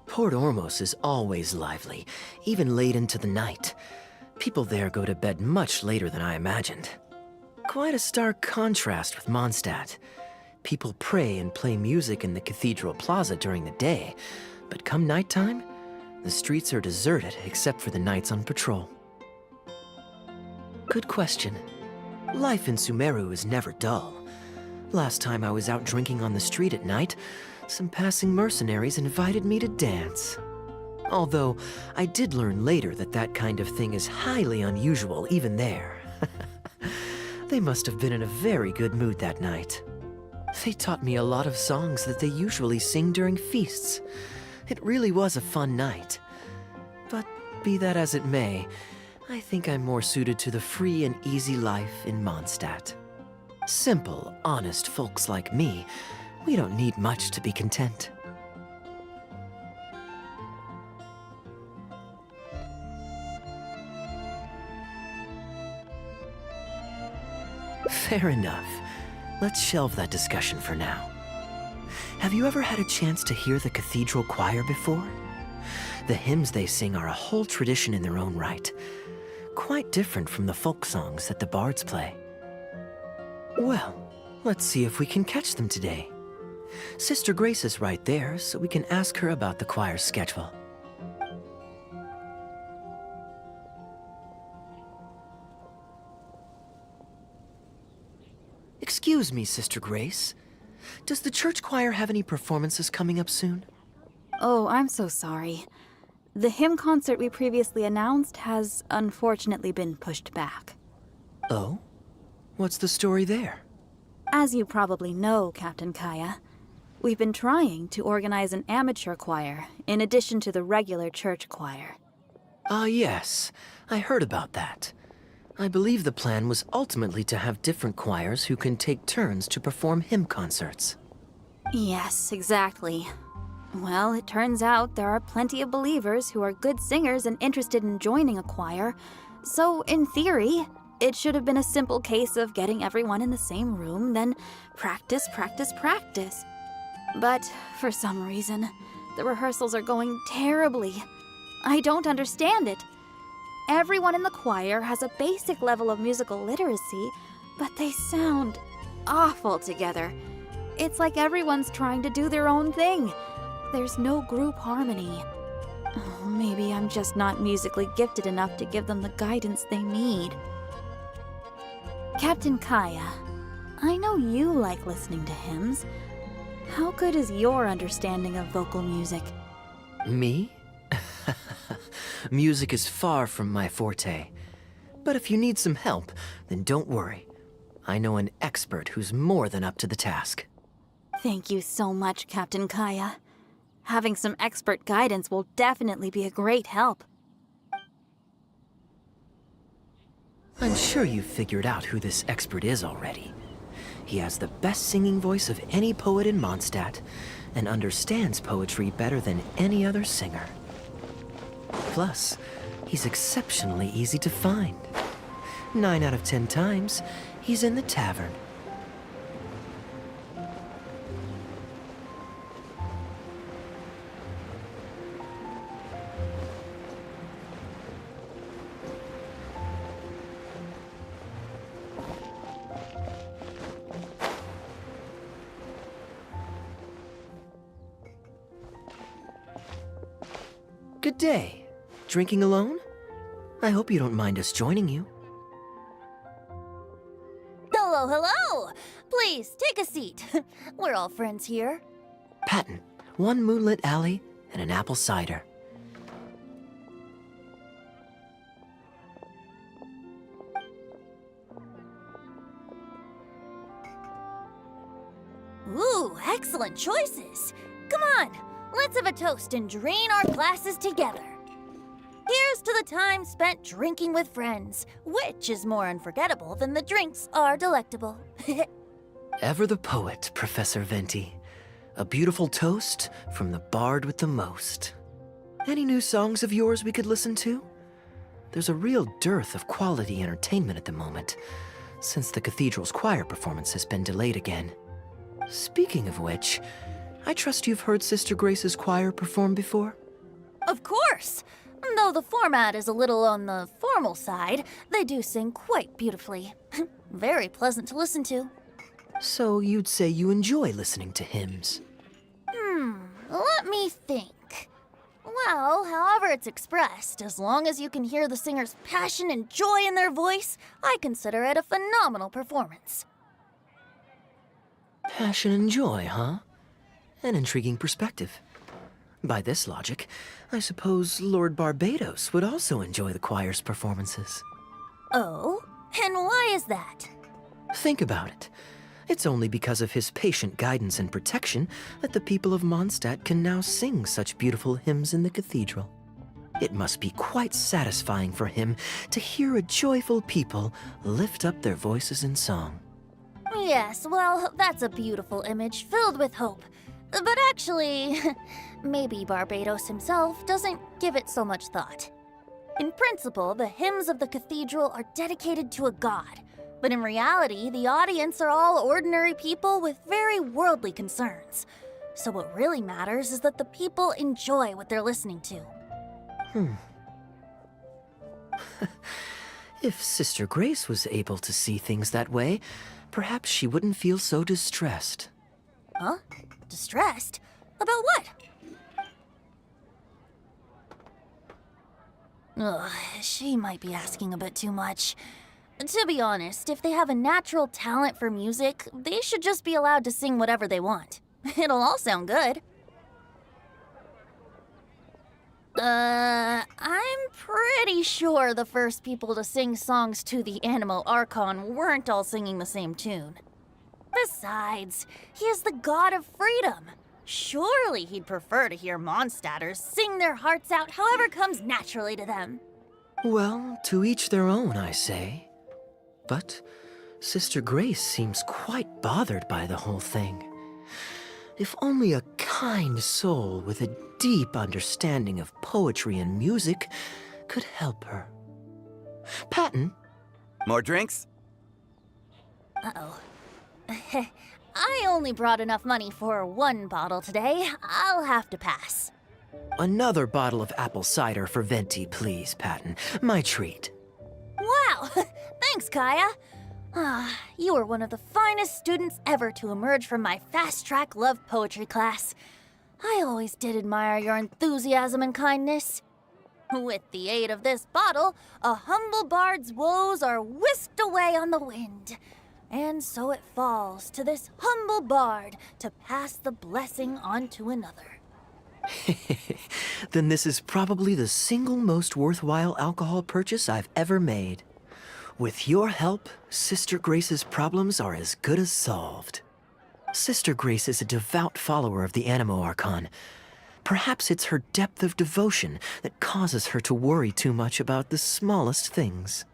Port Ormos is always lively, even late into the night. People there go to bed much later than I imagined. Quite a stark contrast with Mondstadt. People pray and play music in the cathedral plaza during the day, but come nighttime, the streets are deserted except for the knights on patrol. Good question. Life in Sumeru is never dull. Last time I was out drinking on the street at night, some passing mercenaries invited me to dance. Although, I did learn later that that kind of thing is highly unusual even there. They must have been in a very good mood that night. They taught me a lot of songs that they usually sing during feasts. It really was a fun night. But be that as it may, I think I'm more suited to the free and easy life in Mondstadt. Simple, honest folks like me, we don't need much to be content. Fair enough. Let's shelve that discussion for now. Have you ever had a chance to hear the cathedral choir before? The hymns they sing are a whole tradition in their own right. Quite different from the folk songs that the bards play. Well, let's see if we can catch them today. Sister Grace is right there, so we can ask her about the choir's schedule. Excuse me, Sister Grace. Does the church choir have any performances coming up soon? Oh, I'm so sorry. The hymn concert we previously announced has unfortunately been pushed back. Oh? What's the story there? As you probably know, Captain Kaya, we've been trying to organize an amateur choir in addition to the regular church choir. Ah, yes. I heard about that. I believe the plan was ultimately to have different choirs who can take turns to perform hymn concerts. Yes, exactly. Well, it turns out there are plenty of believers who are good singers and interested in joining a choir, so in theory, it should have been a simple case of getting everyone in the same room, then practice, practice, practice. But for some reason, the rehearsals are going terribly. I don't understand it. Everyone in the choir has a basic level of musical literacy, but they sound awful together. It's like everyone's trying to do their own thing. There's no group harmony. Oh, maybe I'm just not musically gifted enough to give them the guidance they need. Captain Kaya, I know you like listening to hymns. How good is your understanding of vocal music? Me? Music is far from my forte. But if you need some help, then don't worry. I know an expert who's more than up to the task. Thank you so much, Captain Kaya. Having some expert guidance will definitely be a great help. I'm sure you've figured out who this expert is already. He has the best singing voice of any poet in Mondstadt, and understands poetry better than any other singer. Plus, he's exceptionally easy to find. 9 out of 10 times, he's in the tavern. Good day. Drinking alone? I hope you don't mind us joining you. Hello, hello! Please, take a seat. We're all friends here. Patton, one moonlit alley and an apple cider. Ooh, excellent choices. Come on, let's have a toast and drain our glasses together. Here's to the time spent drinking with friends, which is more unforgettable than the drinks are delectable. Ever the poet, Professor Venti. A beautiful toast from the bard with the most. Any new songs of yours we could listen to? There's a real dearth of quality entertainment at the moment, since the cathedral's choir performance has been delayed again. Speaking of which, I trust you've heard Sister Grace's choir perform before? Of course! Though the format is a little on the formal side, they do sing quite beautifully. Very pleasant to listen to. So you'd say you enjoy listening to hymns? Let me think. Well, however it's expressed, as long as you can hear the singer's passion and joy in their voice, I consider it a phenomenal performance. Passion and joy, huh? An intriguing perspective. By this logic, I suppose Lord Barbados would also enjoy the choir's performances. Oh? And why is that? Think about it. It's only because of his patient guidance and protection that the people of Mondstadt can now sing such beautiful hymns in the cathedral. It must be quite satisfying for him to hear a joyful people lift up their voices in song. Yes, well, that's a beautiful image filled with hope. But actually, maybe Barbados himself doesn't give it so much thought. In principle, the hymns of the cathedral are dedicated to a god, but in reality, the audience are all ordinary people with very worldly concerns. So what really matters is that the people enjoy what they're listening to. If Sister Grace was able to see things that way, perhaps she wouldn't feel so distressed. Huh? Distressed? About what? Ugh, she might be asking a bit too much. To be honest, if they have a natural talent for music, they should just be allowed to sing whatever they want. It'll all sound good. I'm pretty sure the first people to sing songs to the Animal Archon weren't all singing the same tune. Besides, he is the god of freedom. Surely he'd prefer to hear Mondstadters sing their hearts out however comes naturally to them. Well, to each their own, I say. But Sister Grace seems quite bothered by the whole thing. If only a kind soul with a deep understanding of poetry and music could help her. Patton? More drinks? Uh-oh. I only brought enough money for one bottle today. I'll have to pass. Another bottle of apple cider for Venti, please, Patton. My treat. Wow! Thanks, Kaya. You were one of the finest students ever to emerge from my fast-track love poetry class. I always did admire your enthusiasm and kindness. With the aid of this bottle, a humble bard's woes are whisked away on the wind. And so it falls to this humble bard to pass the blessing on to another. Then this is probably the single most worthwhile alcohol purchase I've ever made. With your help, Sister Grace's problems are as good as solved. Sister Grace is a devout follower of the Animo Archon. Perhaps it's her depth of devotion that causes her to worry too much about the smallest things.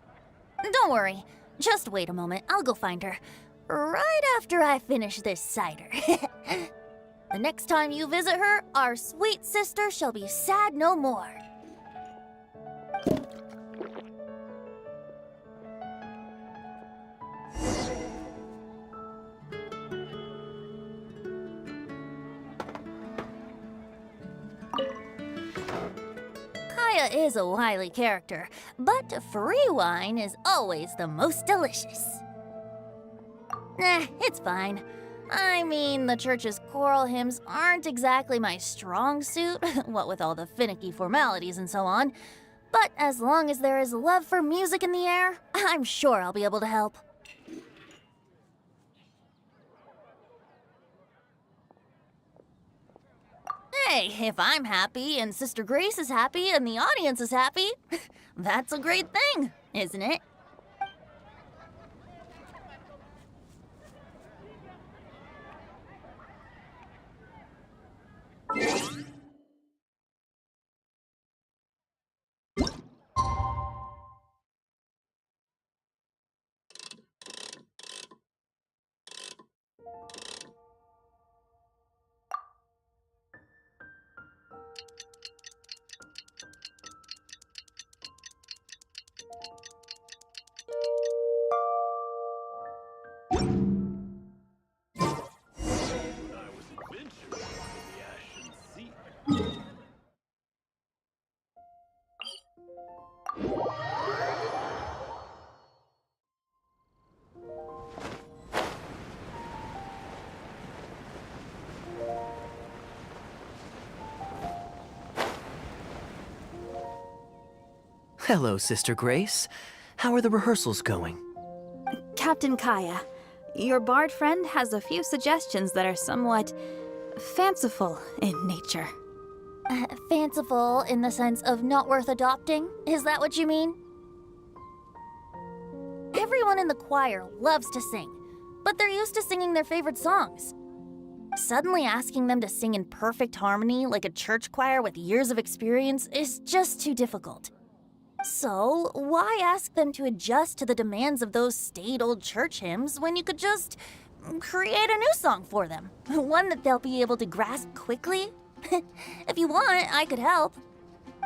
Don't worry. Just wait a moment. I'll go find her. Right after I finish this cider. The next time you visit her, our sweet sister shall be sad no more. Kaya is a wily character, but free wine is always the most delicious. It's fine. I mean, the church's choral hymns aren't exactly my strong suit, what with all the finicky formalities and so on. But as long as there is love for music in the air, I'm sure I'll be able to help. Hey, if I'm happy and Sister Grace is happy and the audience is happy, that's a great thing, isn't it? Hello, Sister Grace. How are the rehearsals going? Captain Kaya, your bard friend has a few suggestions that are somewhat fanciful in nature. Fanciful in the sense of not worth adopting? Is that what you mean? Everyone in the choir loves to sing, but they're used to singing their favorite songs. Suddenly asking them to sing in perfect harmony like a church choir with years of experience is just too difficult. So, why ask them to adjust to the demands of those staid old church hymns when you could just create a new song for them? One that they'll be able to grasp quickly? If you want, I could help.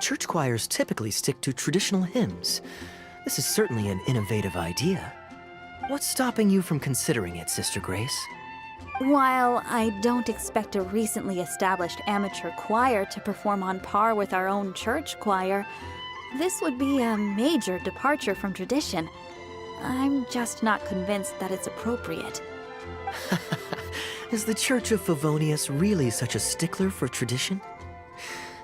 Church choirs typically stick to traditional hymns. This is certainly an innovative idea. What's stopping you from considering it, Sister Grace? While I don't expect a recently established amateur choir to perform on par with our own church choir, this would be a major departure from tradition. I'm just not convinced that it's appropriate. Is the Church of Favonius really such a stickler for tradition?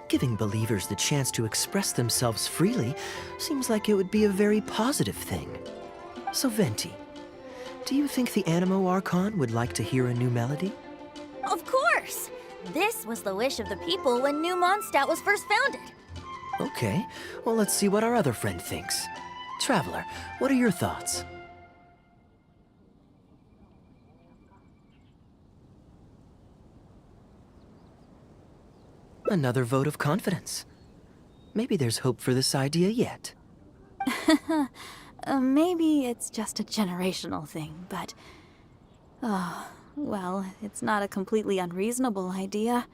Giving believers the chance to express themselves freely seems like it would be a very positive thing. So Venti, do you think the Animo Archon would like to hear a new melody? Of course! This was the wish of the people when New Mondstadt was first founded. Okay, well let's see what our other friend thinks. Traveler, what are your thoughts? Another vote of confidence. Maybe there's hope for this idea yet. Maybe it's just a generational thing, but... Oh, well, it's not a completely unreasonable idea.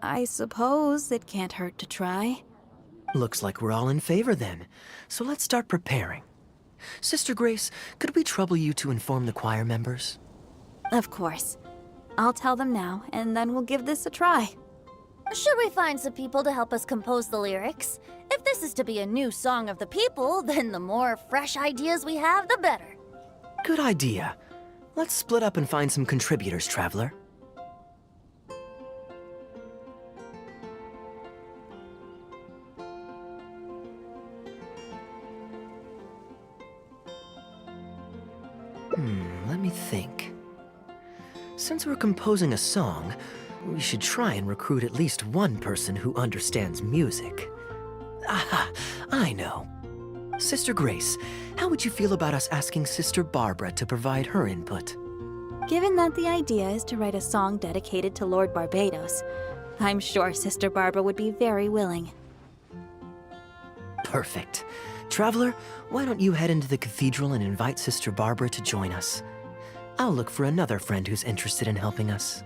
I suppose it can't hurt to try. Looks like we're all in favor then, so let's start preparing. Sister Grace, could we trouble you to inform the choir members? Of course. I'll tell them now, and then we'll give this a try. Should we find some people to help us compose the lyrics? If this is to be a new song of the people, then the more fresh ideas we have, the better. Good idea. Let's split up and find some contributors, Traveler. Let me think. Since we're composing a song, we should try and recruit at least one person who understands music. Aha, I know. Sister Grace, how would you feel about us asking Sister Barbara to provide her input? Given that the idea is to write a song dedicated to Lord Barbados, I'm sure Sister Barbara would be very willing. Perfect. Traveler, why don't you head into the cathedral and invite Sister Barbara to join us? I'll look for another friend who's interested in helping us.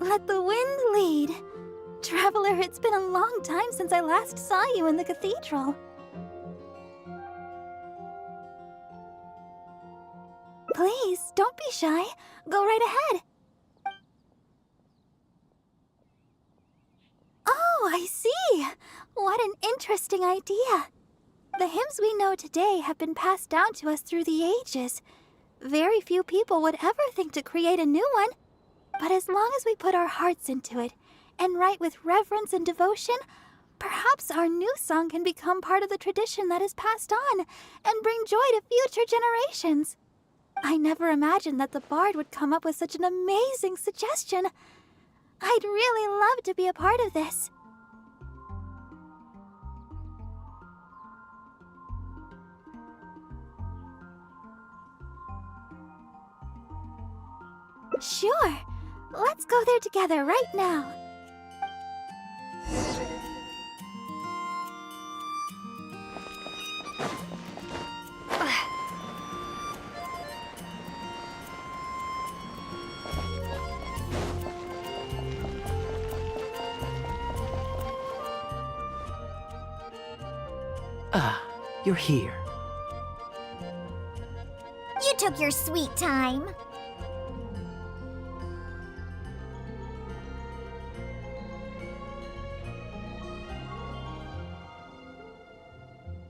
Let the wind lead. Traveler, it's been a long time since I last saw you in the cathedral. Please, don't be shy. Go right ahead. Oh, I see. What an interesting idea. The hymns we know today have been passed down to us through the ages. Very few people would ever think to create a new one. But as long as we put our hearts into it and write with reverence and devotion, perhaps our new song can become part of the tradition that is passed on and bring joy to future generations. I never imagined that the bard would come up with such an amazing suggestion. I'd really love to be a part of this. Sure. Let's go there together right now. Ah, you're here. You took your sweet time.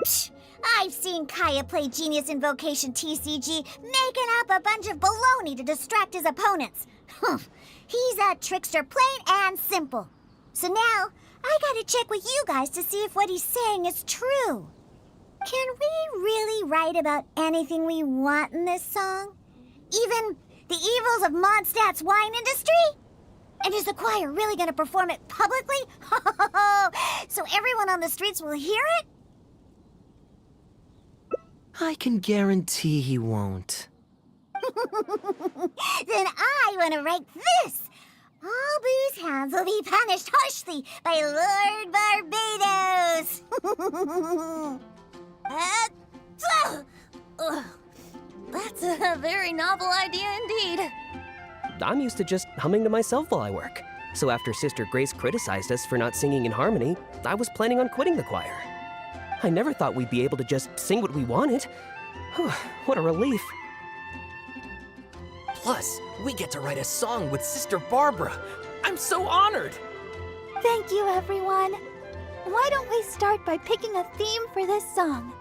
Psh, I've seen Kaya play Genius Invocation TCG, making up a bunch of baloney to distract his opponents. He's a trickster, plain and simple. So now, I gotta check with you guys to see if what he's saying is true. Can we really write about anything we want in this song? Even the evils of Mondstadt's wine industry? And is the choir really gonna perform it publicly? So everyone on the streets will hear it? I can guarantee he won't. Then I want to write this. All booze hounds will be punished harshly by Lord Barbados. That's a very novel idea indeed. I'm used to just humming to myself while I work. So after Sister Grace criticized us for not singing in harmony, I was planning on quitting the choir. I never thought we'd be able to just sing what we wanted. What a relief. Plus, we get to write a song with Sister Barbara. I'm so honored! Thank you, everyone. Why don't we start by picking a theme for this song?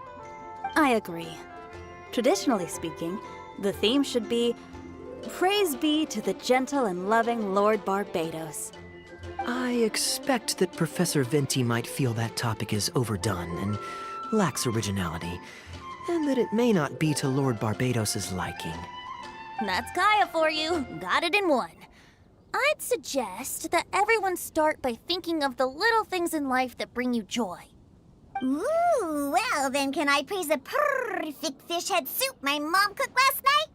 I agree. Traditionally speaking, the theme should be Praise be to the gentle and loving Lord Barbados. I expect that Professor Venti might feel that topic is overdone and lacks originality, and that it may not be to Lord Barbados's liking. That's Kaya for you. Got it in one. I'd suggest that everyone start by thinking of the little things in life that bring you joy. Ooh, well then can I praise the perfect fish head soup my mom cooked last night?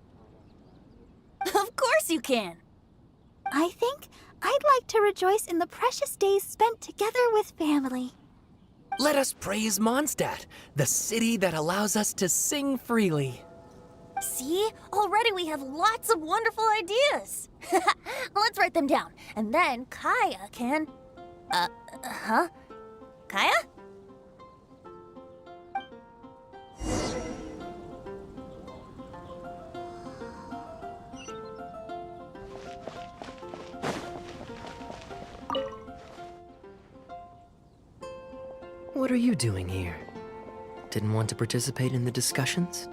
Of course you can. I think I'd like to rejoice in the precious days spent together with family. Let us praise Mondstadt, the city that allows us to sing freely. See? Already we have lots of wonderful ideas. Let's write them down, and then Kaya can... Kaya? What are you doing here? Didn't want to participate in the discussions?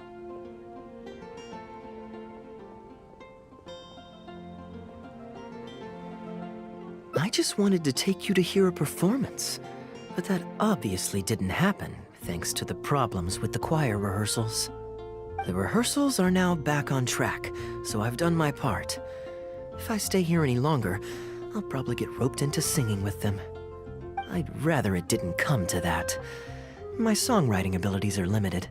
I just wanted to take you to hear a performance, but that obviously didn't happen, thanks to the problems with the choir rehearsals. The rehearsals are now back on track, so I've done my part. If I stay here any longer, I'll probably get roped into singing with them. I'd rather it didn't come to that. My songwriting abilities are limited.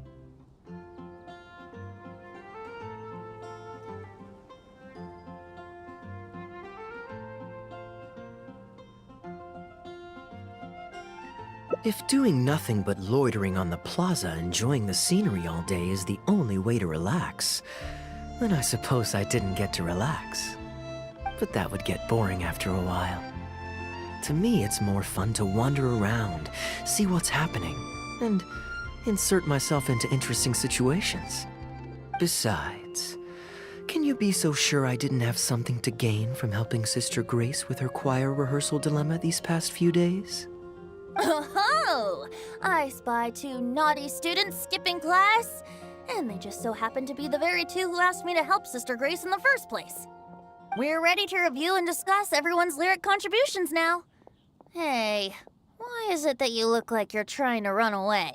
If doing nothing but loitering on the plaza enjoying the scenery all day is the only way to relax, then I suppose I didn't get to relax. but that would get boring after a while. To me, it's more fun to wander around, see what's happening, and insert myself into interesting situations. Besides, can you be so sure I didn't have something to gain from helping Sister Grace with her choir rehearsal dilemma these past few days? Oh, I spy 2 naughty students skipping class, and they just so happen to be the very 2 who asked me to help Sister Grace in the first place. We're ready to review and discuss everyone's lyric contributions now. Hey, why is it that you look like you're trying to run away?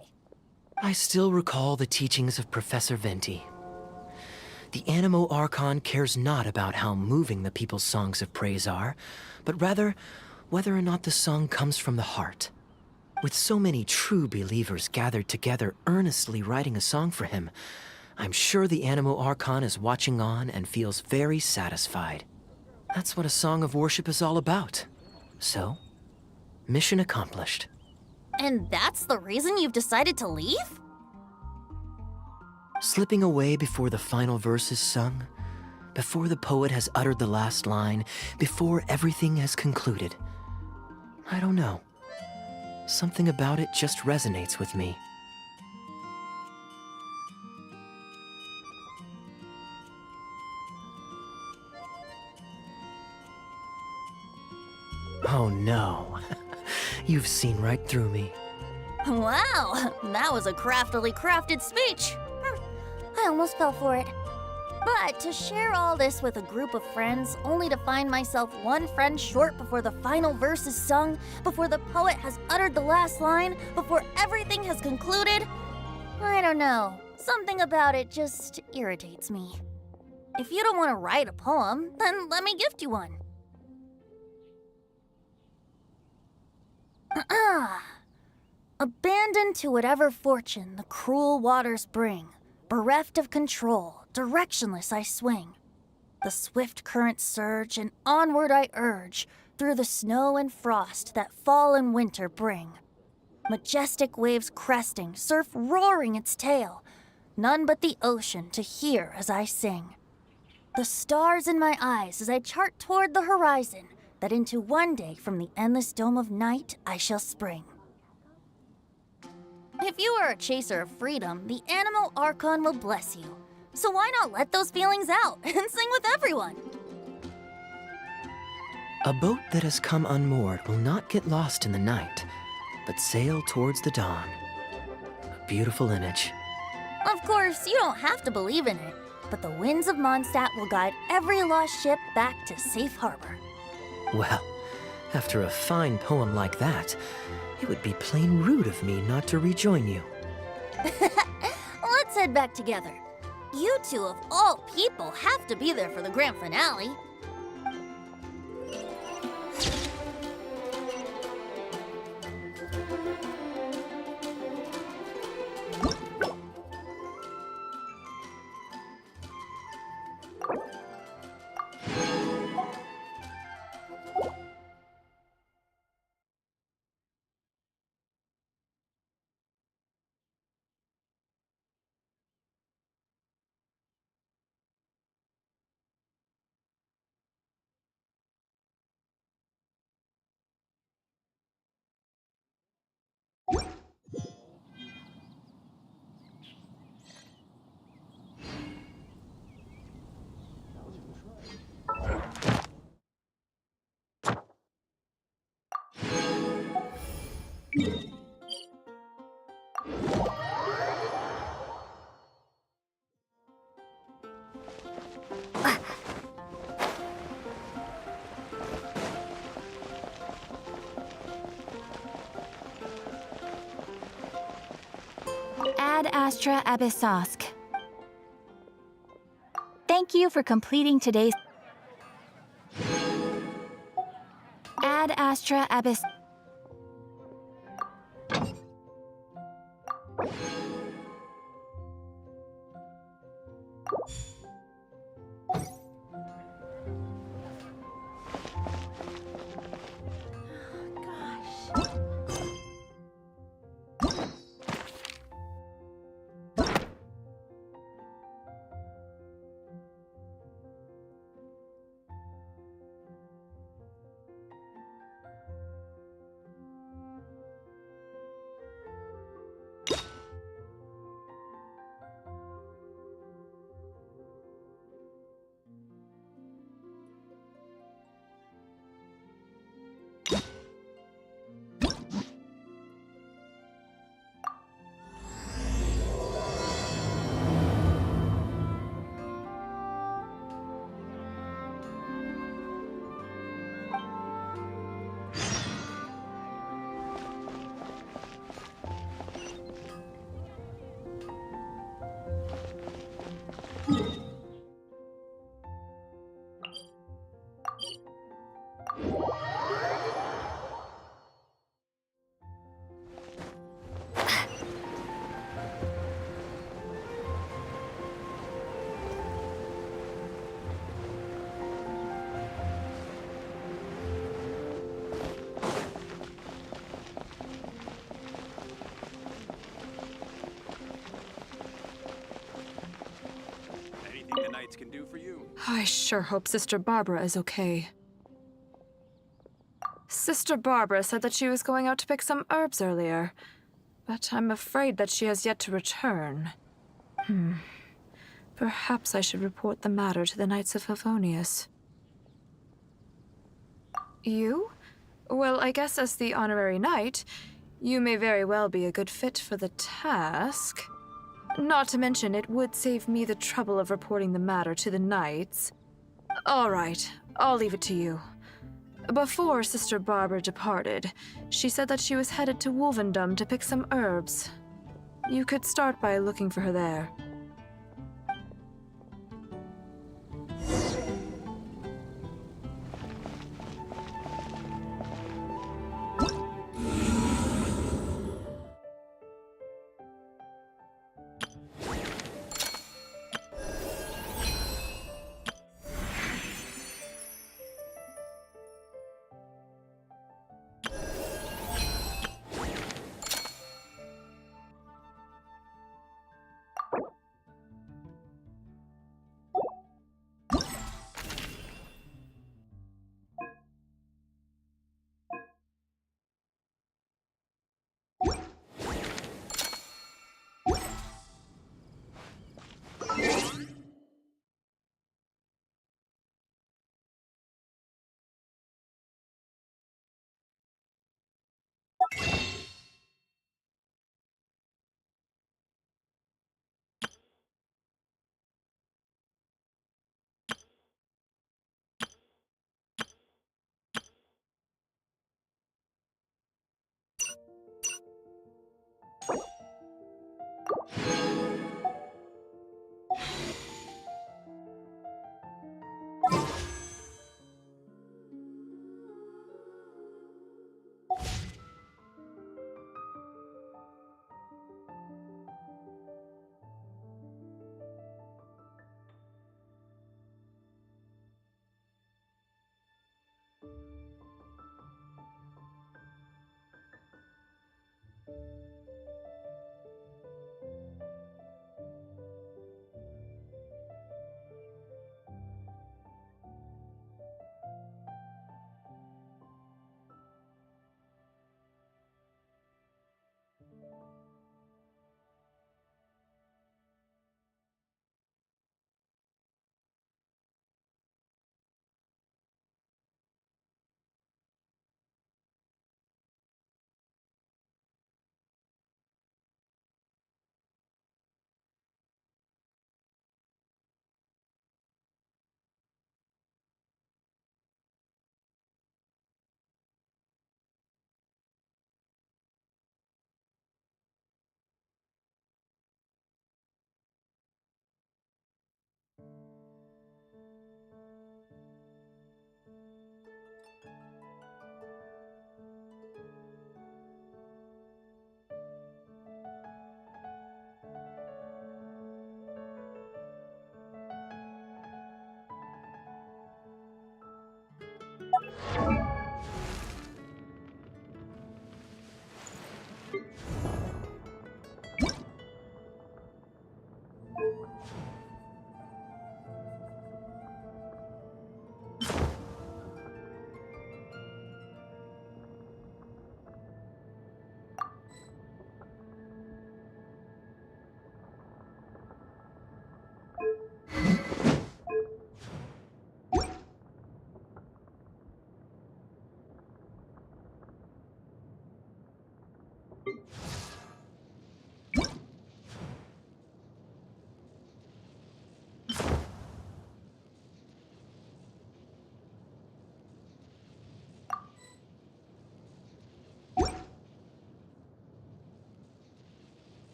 I still recall the teachings of Professor Venti. The Animo Archon cares not about how moving the people's songs of praise are, but rather whether or not the song comes from the heart. With so many true believers gathered together earnestly writing a song for him, I'm sure the Animo Archon is watching on and feels very satisfied. That's what a song of worship is all about. So, mission accomplished. And that's the reason you've decided to leave? Slipping away before the final verse is sung, before the poet has uttered the last line, before everything has concluded. I don't know. Something about it just resonates with me. Oh no. You've seen right through me. Wow, that was a craftily crafted speech. I almost fell for it. But to share all this with a group of friends, only to find myself one friend short before the final verse is sung, before the poet has uttered the last line, before everything has concluded, I don't know. Something about it just irritates me. If you don't want to write a poem, then let me gift you one. Abandoned to whatever fortune the cruel waters bring, bereft of control, directionless I swing. The swift currents surge, and onward I urge, through the snow and frost that fall and winter bring. Majestic waves cresting, surf roaring its tail, none but the ocean to hear as I sing. The stars in my eyes as I chart toward the horizon, that into one day from the endless dome of night I shall spring. If you are a chaser of freedom, the Animo Archon will bless you. So why not let those feelings out and sing with everyone? A boat that has come unmoored will not get lost in the night, but sail towards the dawn. A beautiful image. Of course, you don't have to believe in it, but the winds of Mondstadt will guide every lost ship back to safe harbor. Well, after a fine poem like that, it would be plain rude of me not to rejoin you. Let's head back together. You 2 of all people have to be there for the grand finale. Ad Astra Abyssosk. Thank you for completing today's Ad Astra Abyss. Anything the Knights can do for you? I sure hope Sister Barbara is okay. Sister Barbara said that she was going out to pick some herbs earlier, but I'm afraid that she has yet to return. Perhaps I should report the matter to the Knights of Favonius. You? Well, I guess as the honorary knight, you may very well be a good fit for the task. Not to mention, it would save me the trouble of reporting the matter to the Knights. All right, I'll leave it to you. Before Sister Barbara departed, she said that she was headed to Wolvendom to pick some herbs. You could start by looking for her there.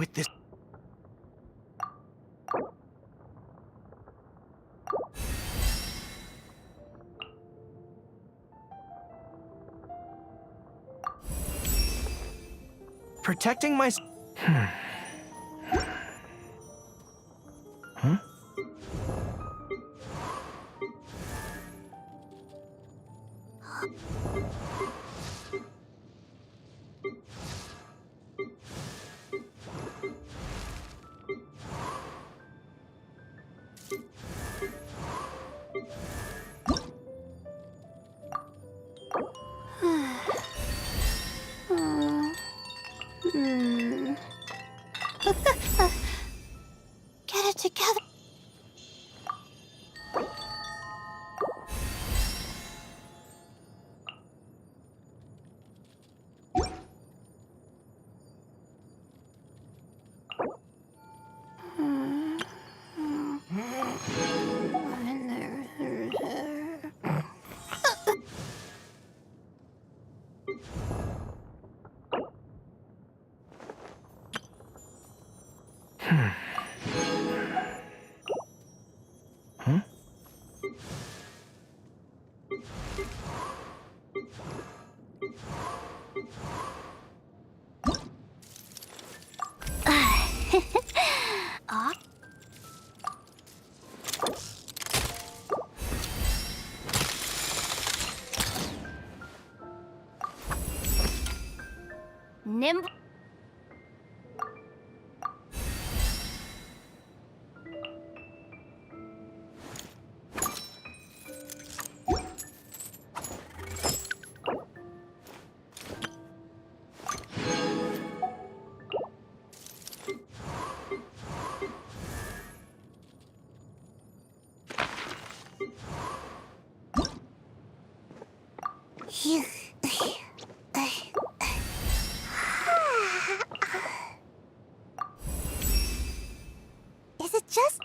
with this. Protecting my. Huh? Get it together. Huh? Aw. Nimble. Is it just...